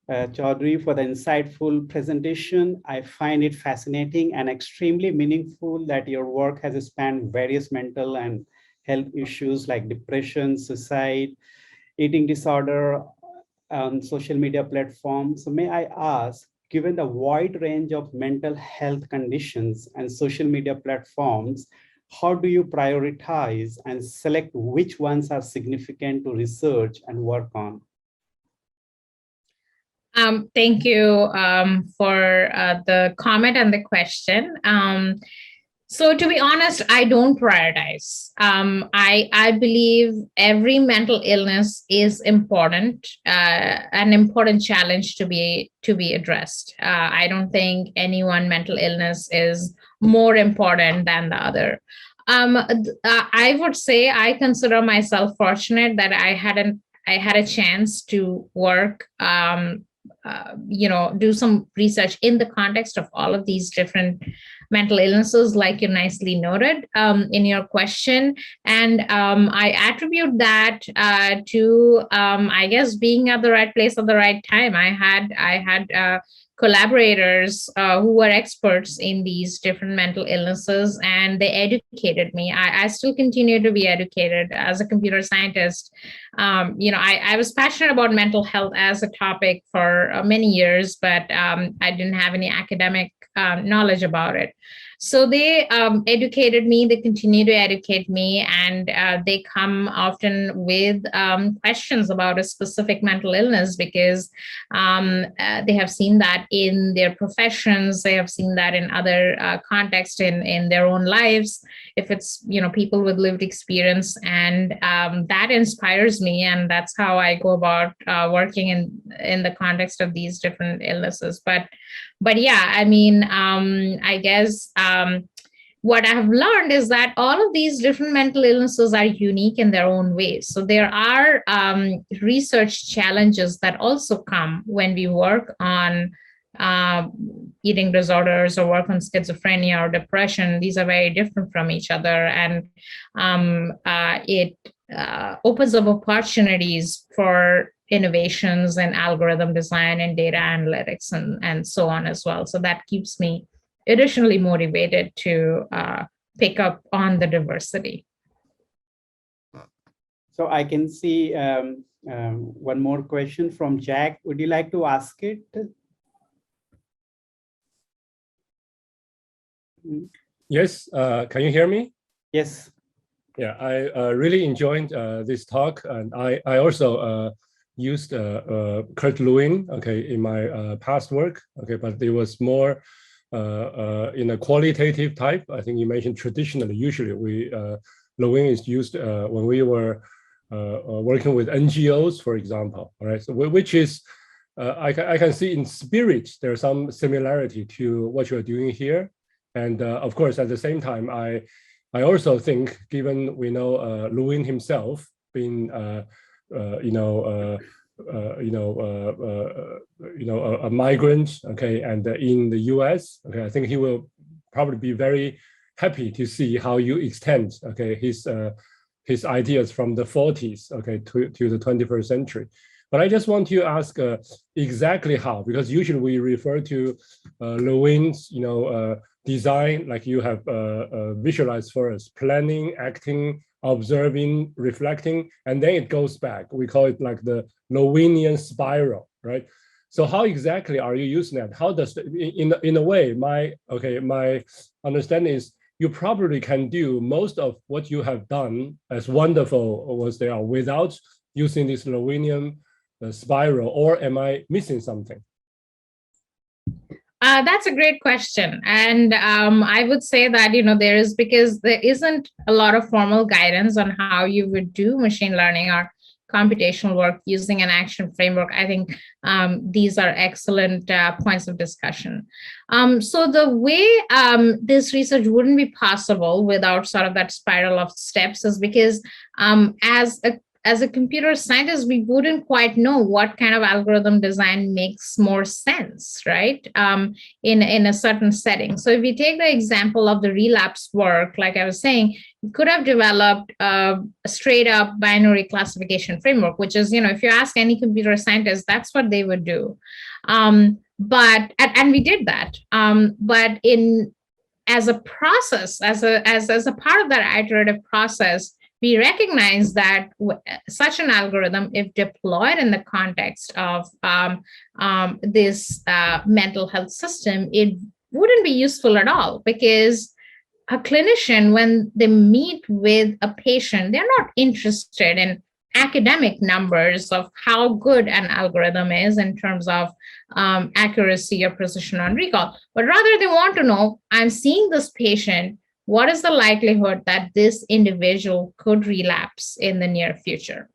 Choudhury, for the insightful presentation. I find it fascinating and extremely meaningful that your work has spanned various mental and health issues like depression, suicide, eating disorder on social media platforms. So may I ask, given the wide range of mental health conditions and social media platforms, how do you prioritize and select which ones are significant to research and work on? Thank you for the comment and the question. So to be honest, I don't prioritize. I believe every mental illness is important, an important challenge to be addressed. I don't think any one mental illness is more important than the other. I would say I consider myself fortunate that I had a chance to work, do some research in the context of all of these different mental illnesses, like you nicely noted in your question. And I attribute that to, I guess, being at the right place at the right time. I had collaborators who were experts in these different mental illnesses, and they educated me. I still continue to be educated as a computer scientist. I was passionate about mental health as a topic for many years, but I didn't have any academic knowledge about it. So they educated me, they continue to educate me, and they come often with questions about a specific mental illness because they have seen that in their professions, they have seen that in other contexts in their own lives, if it's, people with lived experience. And that inspires me, and that's how I go about working in the context of these different illnesses. But yeah, I mean, I guess what I have learned is that all of these different mental illnesses are unique in their own ways. So there are research challenges that also come when we work on eating disorders or work on schizophrenia or depression. These are very different from each other, and it opens up opportunities for innovations in algorithm design and data analytics and so on as well. So that keeps me additionally motivated to pick up on the diversity. So I can see one more question from Jack. Would you like to ask it? Yes, can you hear me? Yes. Yeah, I really enjoyed this talk, and I also used Kurt Lewin, okay, in my past work, okay, but it was more in a qualitative type. I think you mentioned traditionally, usually Lewin is used when we were working with NGOs, for example, all right, so which is, I can see in spirit, there's some similarity to what you're doing here. And of course, at the same time, I also think, given we know Lewin himself being, a migrant, okay, and in the U.S., okay, I think he will probably be very happy to see how you extend, okay, his ideas from the 40s, okay, to the 21st century. But I just want to ask exactly how, because usually we refer to Lewin's, design, like you have visualized for us, planning, acting, observing, reflecting, and then it goes back. We call it like the Lewinian spiral, right? So how exactly are you using that? How does, in a way, my understanding is you probably can do most of what you have done, as wonderful as they are, without using this Lorentzian spiral, or am I missing something? That's a great question. And I would say that, because there isn't a lot of formal guidance on how you would do machine learning or computational work using an action framework. I think these are excellent points of discussion. So the way this research wouldn't be possible without sort of that spiral of steps is because as a computer scientist, we wouldn't quite know what kind of algorithm design makes more sense, right? In a certain setting. So if we take the example of the relapse work, like I was saying, you could have developed a straight up binary classification framework, which is, if you ask any computer scientist, that's what they would do. But we did that. But as a process, as a part of that iterative process, we recognize that such an algorithm, if deployed in the context of this mental health system, it wouldn't be useful at all, because a clinician, when they meet with a patient, they're not interested in academic numbers of how good an algorithm is in terms of accuracy or precision on recall, but rather they want to know, I'm seeing this patient, what is the likelihood that this individual could relapse in the near future?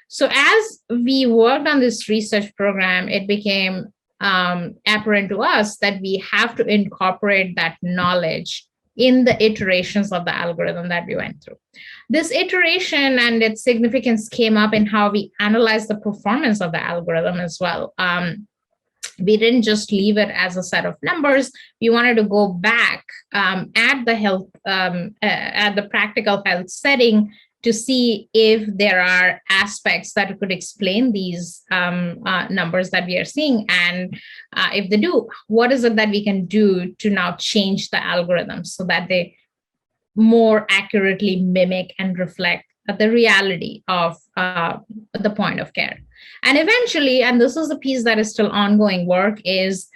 So as we worked on this research program, it became apparent to us that we have to incorporate that knowledge in the iterations of the algorithm that we went through. This iteration and its significance came up in how we analyze the performance of the algorithm as well. We didn't just leave it as a set of numbers. We wanted to go back at the practical health setting to see if there are aspects that could explain these numbers that we are seeing. And if they do, what is it that we can do to now change the algorithms so that they more accurately mimic and reflect the reality of the point of care. And eventually, and this is the piece that is still ongoing work, is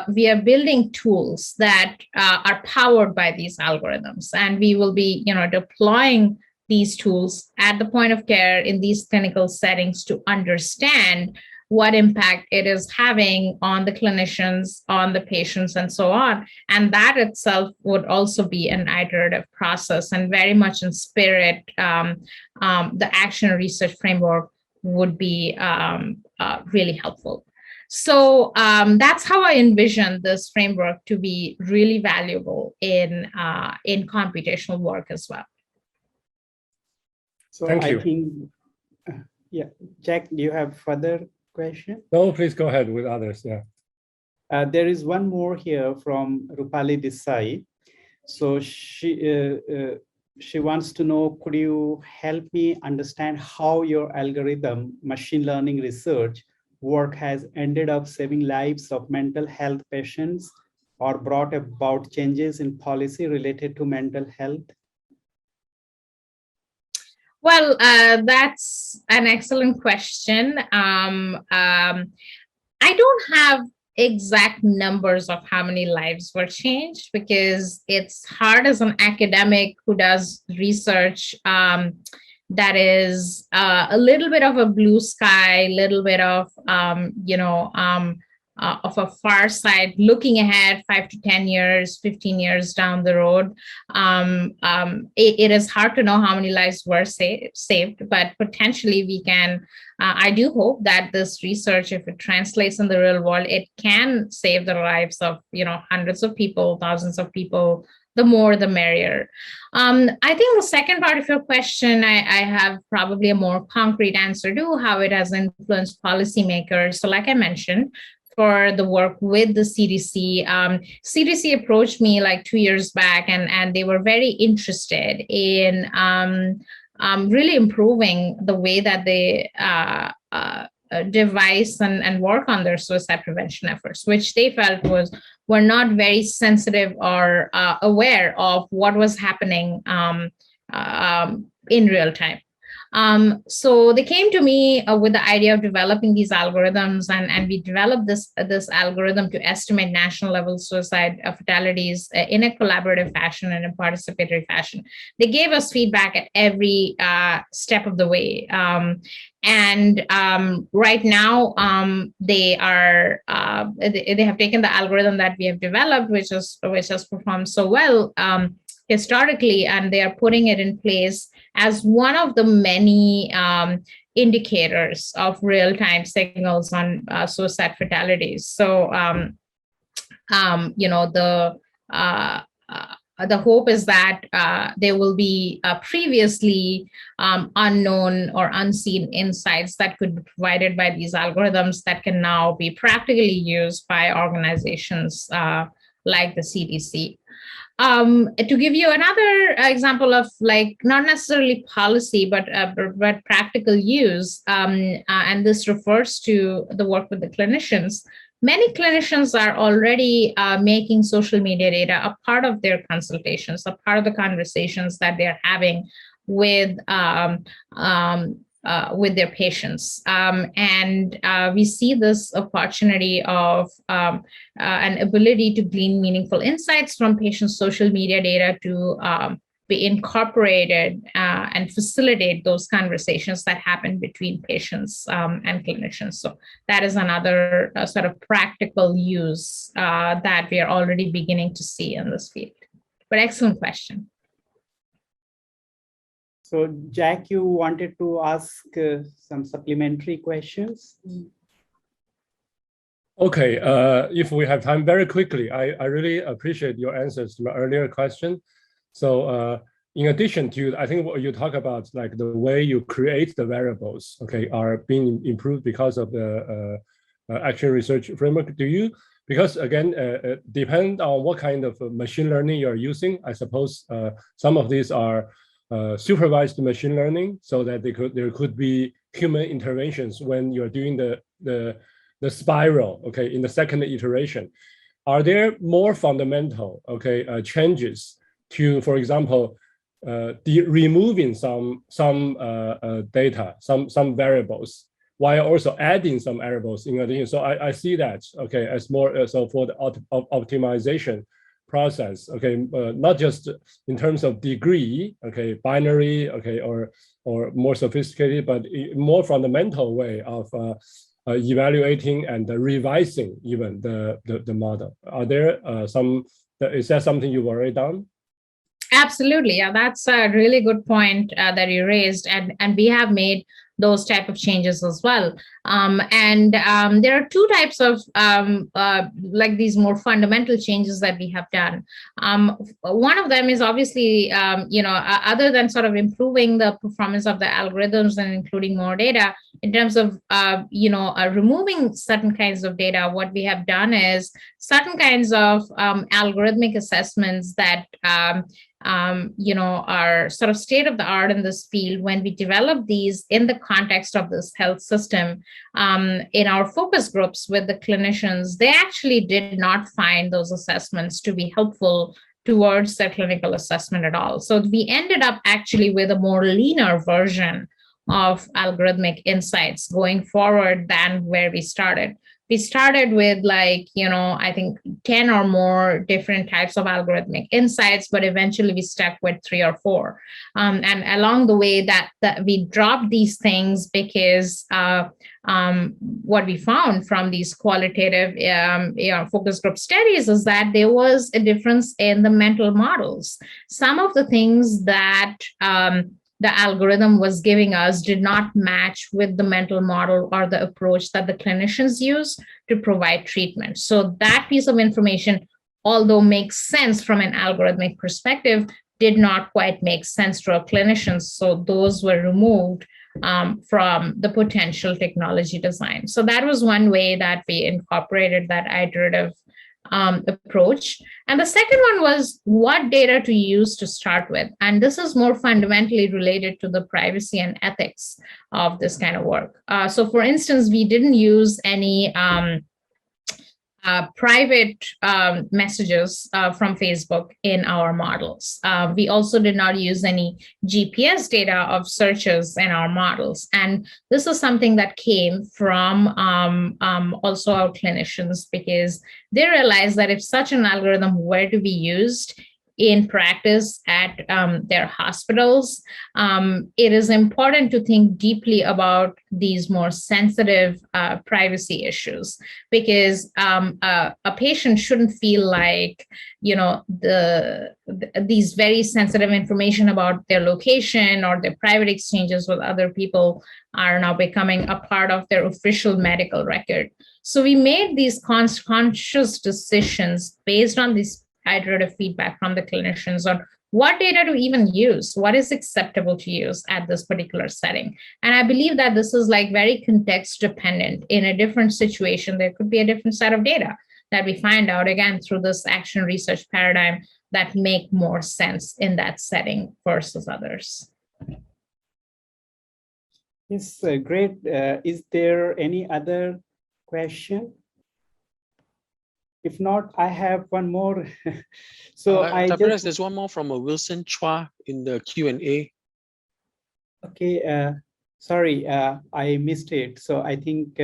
we are building tools that are powered by these algorithms. And we will be, deploying these tools at the point of care in these clinical settings to understand what impact it is having on the clinicians, on the patients, and so on. And that itself would also be an iterative process, and very much in spirit, the action research framework would be really helpful. So that's how I envision this framework to be really valuable in computational work as well. So Thank you. I think, yeah, Jack, do you have further question? No, please go ahead with others. Yeah. There is one more here from Rupali Desai. So she wants to know, could you help me understand how your algorithm machine learning research work has ended up saving lives of mental health patients or brought about changes in policy related to mental health? Well, that's an excellent question. I don't have exact numbers of how many lives were changed, because it's hard as an academic who does research that is a little bit of a blue sky, little bit of, of a far side, looking ahead 5 to 10 years, 15 years down the road. It is hard to know how many lives were saved, but potentially we can, I do hope that this research, if it translates in the real world, it can save the lives of, hundreds of people, thousands of people. The more, the merrier. I think the second part of your question, I have probably a more concrete answer to, how it has influenced policymakers. So like I mentioned, for the work with the CDC, CDC approached me like 2 years back, and they were very interested in really improving the way that they devise and work on their suicide prevention efforts, which they felt were not very sensitive or aware of what was happening in real time. So they came to me with the idea of developing these algorithms, and we developed this algorithm to estimate national level suicide fatalities in a collaborative fashion and in participatory fashion. They gave us feedback at every step of the way. And right now, they have taken the algorithm that we have developed, which has performed so well historically, and they are putting it in place as one of the many indicators of real-time signals on suicide fatalities. So, the hope is that there will be previously unknown or unseen insights that could be provided by these algorithms that can now be practically used by organizations like the CDC. To give you another example of like not necessarily policy, but practical use, and this refers to the work with the clinicians. Many clinicians are already making social media data a part of their consultations, a part of the conversations that they're having with their patients. And we see this opportunity of an ability to glean meaningful insights from patients' social media data to be incorporated and facilitate those conversations that happen between patients and clinicians. So that is another sort of practical use that we are already beginning to see in this field. But excellent question. So Jack, you wanted to ask some supplementary questions? Okay, if we have time, very quickly, I really appreciate your answers to my earlier question. So in addition to, I think what you talk about, like the way you create the variables, okay, are being improved because of the action research framework. Do you, because again, depend on what kind of machine learning you're using. I suppose some of these are supervised machine learning, so that there could be human interventions when you're doing the spiral, okay, in the second iteration. Are there more fundamental, okay, changes to, for example, removing some data, some variables, while also adding some variables in addition? So I see that, okay, as more so for the optimization process, okay, not just in terms of degree, okay, binary, okay, or more sophisticated, but more fundamental way of evaluating and revising even the model. Are there is that something you've already done? Absolutely, yeah, that's a really good point that you raised, and we have made those type of changes as well. There are two types of like these more fundamental changes that we have done. One of them is obviously, other than sort of improving the performance of the algorithms and including more data, in terms of, removing certain kinds of data, what we have done is certain kinds of algorithmic assessments that are sort of state of the art in this field. When we develop these in the context of this health system, in our focus groups with the clinicians, they actually did not find those assessments to be helpful towards their clinical assessment at all. So we ended up actually with a more leaner version of algorithmic insights going forward than where we started. We started with I think 10 or more different types of algorithmic insights, but eventually we stuck with 3 or 4. And along the way that we dropped these things because what we found from these qualitative focus group studies is that there was a difference in the mental models. Some of the things that the algorithm was giving us did not match with the mental model or the approach that the clinicians use to provide treatment. So that piece of information, although makes sense from an algorithmic perspective, did not quite make sense to our clinicians. So those were removed from the potential technology design. So that was one way that we incorporated that iterative approach. And the second one was what data to use to start with. And this is more fundamentally related to the privacy and ethics of this kind of work. So for instance, we didn't use any private messages from Facebook in our models. We also did not use any GPS data of searches in our models. And this is something that came from also our clinicians, because they realized that if such an algorithm were to be used in practice at their hospitals, it is important to think deeply about these more sensitive privacy issues, because a patient shouldn't feel like, these very sensitive information about their location or their private exchanges with other people are now becoming a part of their official medical record. So we made these conscious decisions based on these iterative feedback from the clinicians on what data to even use, what is acceptable to use at this particular setting. And I believe that this is like very context dependent. In a different situation, there could be a different set of data that we find out, again, through this action research paradigm, that make more sense in that setting versus others. Yes, great. Is there any other question? If not, I have one more. So Tabarez, there's one more from Wilson Chua in the Q&A. Okay, sorry, I missed it. So I think,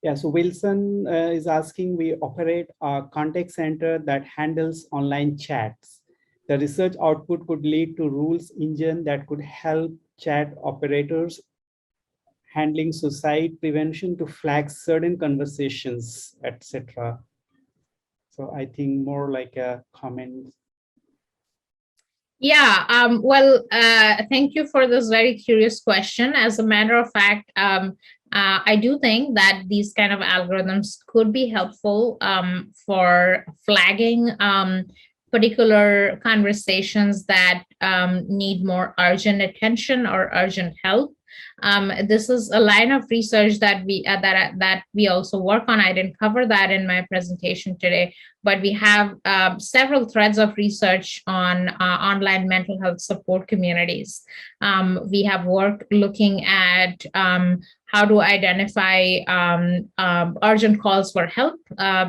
yeah, so Wilson is asking, we operate a contact center that handles online chats. The research output could lead to rules engine that could help chat operators handling suicide prevention to flag certain conversations, etc. So I think more like a comment. Yeah, thank you for this very curious question. As a matter of fact, I do think that these kind of algorithms could be helpful for flagging particular conversations that need more urgent attention or urgent help. This is a line of research that we also work on. I didn't cover that in my presentation today, but we have several threads of research on online mental health support communities. We have worked looking at how to identify urgent calls for help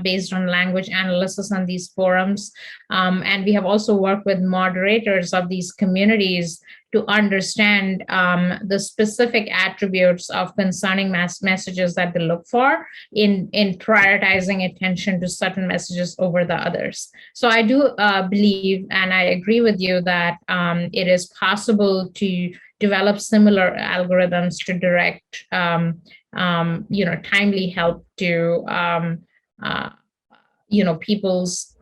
based on language analysis on these forums. And we have also worked with moderators of these communities to understand the specific attributes of concerning messages that they look for in prioritizing attention to certain messages over the others. So I do believe, and I agree with you, that it is possible to develop similar algorithms to direct timely help to people's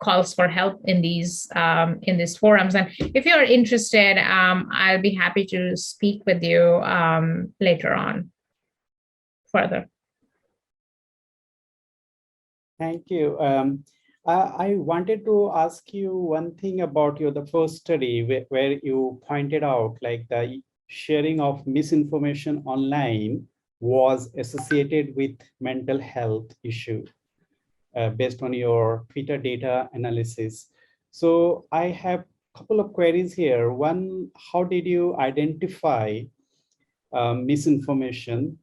calls for help in these forums. And if you're interested, I'll be happy to speak with you later on further. Thank you. I wanted to ask you one thing about the first study where you pointed out like the sharing of misinformation online was associated with mental health issue. Based on your Twitter data analysis. So I have a couple of queries here. One, how did you identify misinformation?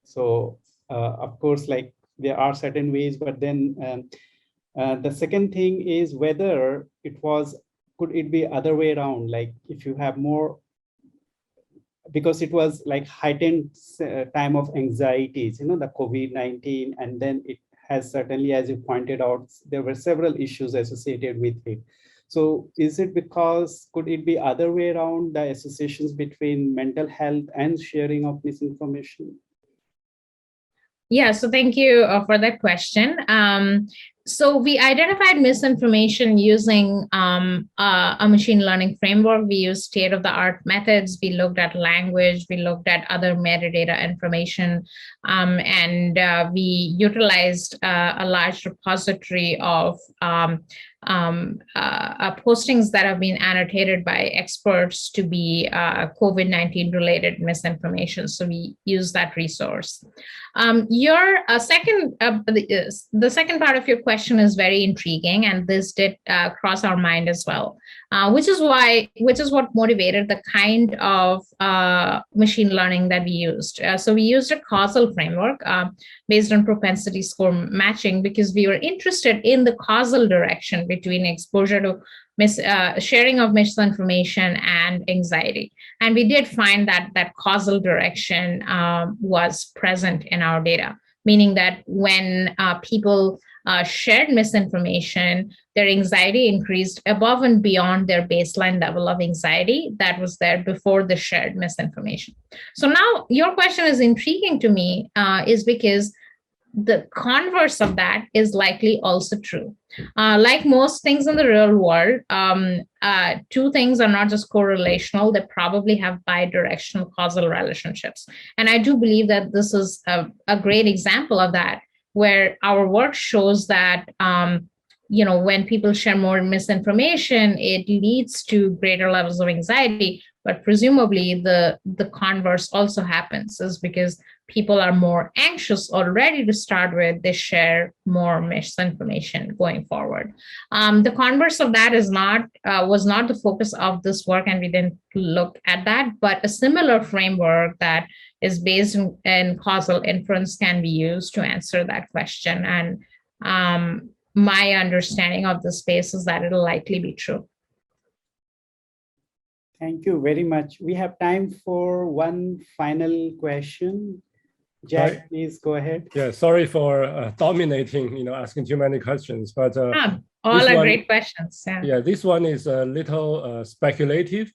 So of course, like there are certain ways, but then the second thing is whether could it be other way around? Like if you have more, because it was like heightened time of anxieties, the COVID-19, and then it has certainly, as you pointed out, there were several issues associated with it. So is it because, could it be other way around, the associations between mental health and sharing of misinformation? Yeah, so thank you for that question. So we identified misinformation using a machine learning framework. We used state-of-the-art methods. We looked at language. We looked at other metadata information. And we utilized a large repository of postings that have been annotated by experts to be COVID-19 related misinformation. So we use that resource. The second part of your question is very intriguing, and this did cross our mind as well, which is what motivated the kind of machine learning that we used. So we used a causal framework based on propensity score matching, because we were interested in the causal direction between exposure to sharing of misinformation and anxiety. And we did find that that causal direction was present in our data, meaning that when people shared misinformation, their anxiety increased above and beyond their baseline level of anxiety that was there before the shared misinformation. So now your question is intriguing to me, is because the converse of that is likely also true. Like most things in the real world, two things are not just correlational, they probably have bidirectional causal relationships. And I do believe that this is a great example of that, where our work shows that when people share more misinformation, it leads to greater levels of anxiety. But presumably the converse also happens, is because people are more anxious already to start with, they share more misinformation going forward. The converse of that was not the focus of this work, and we didn't look at that, but a similar framework that is based in causal inference can be used to answer that question. And my understanding of the space is that it'll likely be true. Thank you very much. We have time for one final question. Jack, please go ahead. Yeah, sorry for dominating, asking too many questions, but all are great questions. Yeah, this one is a little speculative,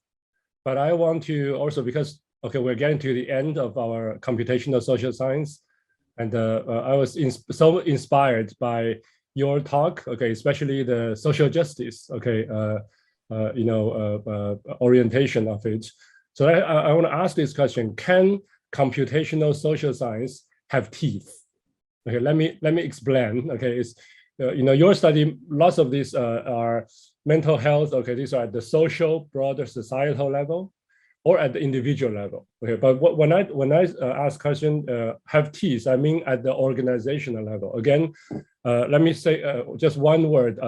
but I want to also, because we're getting to the end of our computational social science, and I was so inspired by your talk, especially the social justice, orientation of it. So I want to ask this question: can computational social science have teeth? Let me explain. It's your study, lots of these are mental health. These are at the social, broader societal level, or at the individual level. But when I ask question have teeth, I mean at the organizational level. Again, let me say just one word.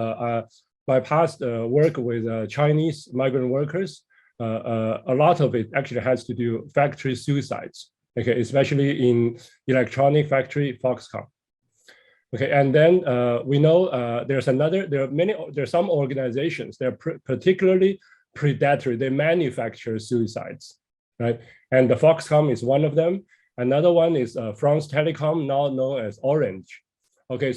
My past work with Chinese migrant workers, a lot of it actually has to do factory suicides, especially in electronic factory, Foxconn. And then we know there are some organizations, they're particularly predatory, they manufacture suicides, right? And the Foxconn is one of them. Another one is France Telecom, now known as Orange.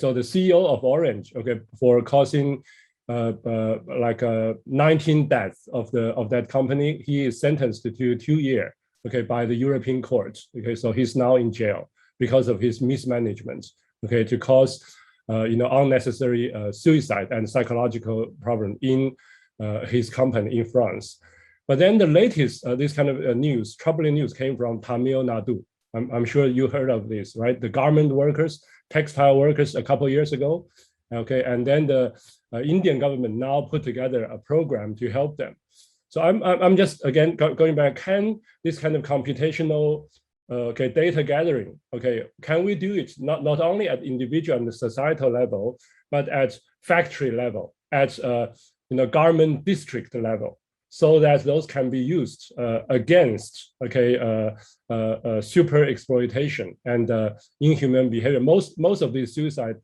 So the CEO of Orange, for causing 19 deaths of that company, he is sentenced to 2 years, by the European court. So he's now in jail because of his mismanagement, to cause unnecessary suicide and psychological problem in his company in France. But then the latest this kind of news, troubling news, came from Tamil Nadu. I'm sure you heard of this, right? The garment workers, textile workers a couple of years ago. And then the Indian government now put together a program to help them. So I'm just, again, going back, can this kind of computational data gathering, can we do it not only at individual and societal level, but at factory level, at garment district level, so that those can be used against super exploitation and inhuman behavior. Most of these suicide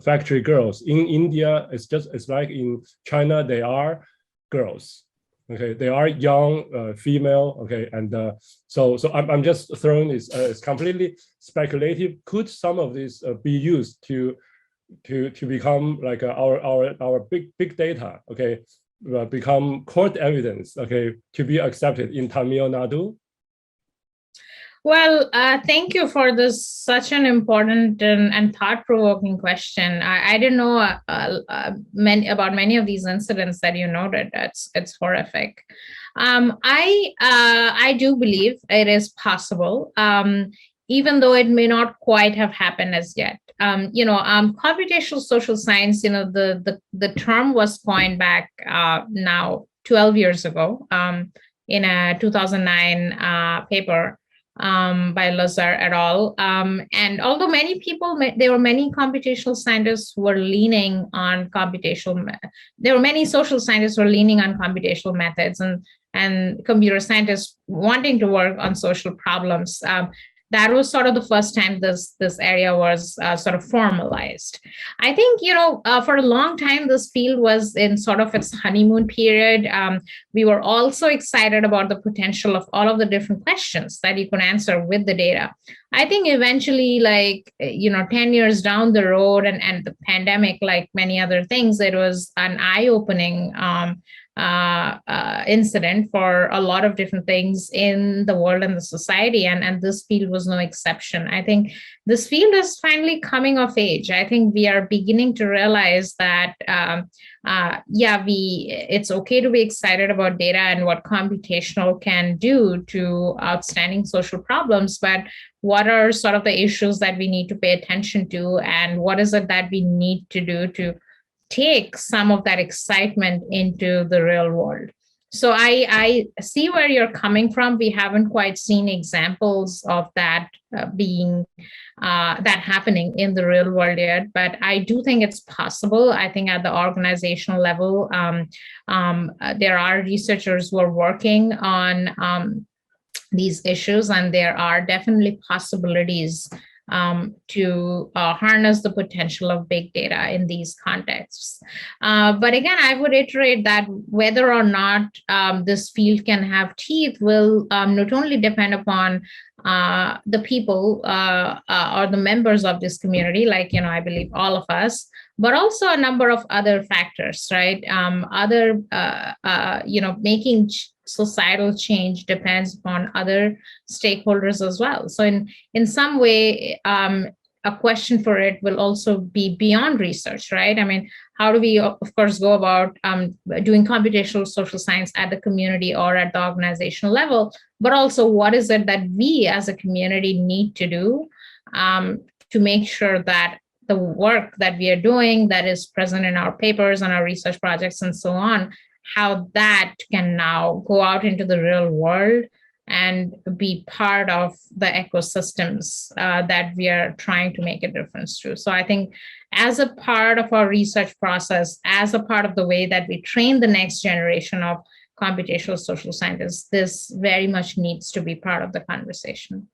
factory girls in India, it's like in China, they are girls. They are young female. And so I'm just throwing this. It's completely speculative. Could some of this be used to become like our big data? Become court evidence, to be accepted in Tamil Nadu? Well, thank you for this, such an important and thought-provoking question. I didn't know about many of these incidents that you noted. It's horrific. I do believe it is possible, even though it may not quite have happened as yet. Computational social science, the term was coined back now 12 years ago in a 2009 paper by Lazar et al. And although there were many computational scientists who were leaning on there were many social scientists who were leaning on computational methods and computer scientists wanting to work on social problems. That was sort of the first time this area was sort of formalized. I think, for a long time, this field was in sort of its honeymoon period. We were also excited about the potential of all of the different questions that you could answer with the data. I think eventually, 10 years down the road and the pandemic, like many other things, it was an eye-opening incident for a lot of different things in the world and the society, and this field was no exception. I think this field is finally coming of age. I think we are beginning to realize that it's okay to be excited about data and what computational can do to outstanding social problems, but what are sort of the issues that we need to pay attention to, and what is it that we need to do to take some of that excitement into the real world. So I see where you're coming from. We haven't quite seen examples of that happening in the real world yet, but I do think it's possible. I think at the organizational level, there are researchers who are working on these issues, and there are definitely possibilities to harness the potential of big data in these contexts. But again, I would iterate that whether or not this field can have teeth will not only depend upon the people or the members of this community, like, I believe all of us, but also a number of other factors, right? Making societal change depends upon other stakeholders as well. So in some way, a question for it will also be beyond research, right? I mean, how do we, of course, go about doing computational social science at the community or at the organizational level, but also what is it that we as a community need to do to make sure that the work that we are doing that is present in our papers and our research projects and so on, how that can now go out into the real world and be part of the ecosystems that we are trying to make a difference to. So I think as a part of our research process, as a part of the way that we train the next generation of computational social scientists, this very much needs to be part of the conversation.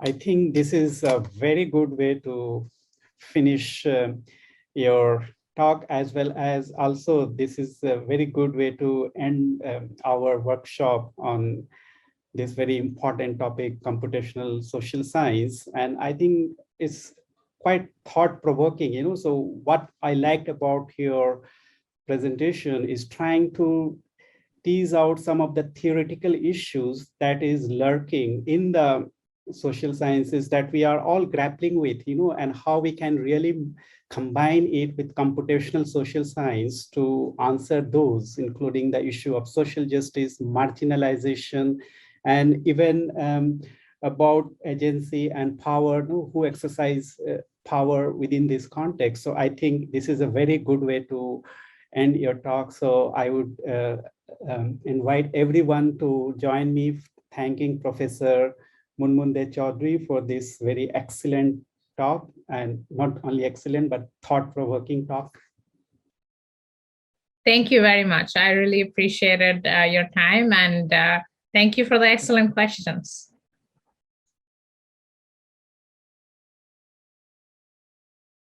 I think this is a very good way to finish your talk, as well as also this is a very good way to end our workshop on this very important topic, computational social science. And I think it's quite thought-provoking, So what I liked about your presentation is trying to tease out some of the theoretical issues that is lurking in the social sciences that we are all grappling with, and how we can really combine it with computational social science to answer those, including the issue of social justice, marginalization, and even about agency and power, who exercise power within this context. So I think this is a very good way to end your talk. So I would invite everyone to join me thanking Professor Munmun De Choudhury for this very excellent talk, and not only excellent, but thought-provoking talk. Thank you very much. I really appreciated your time, and thank you for the excellent questions.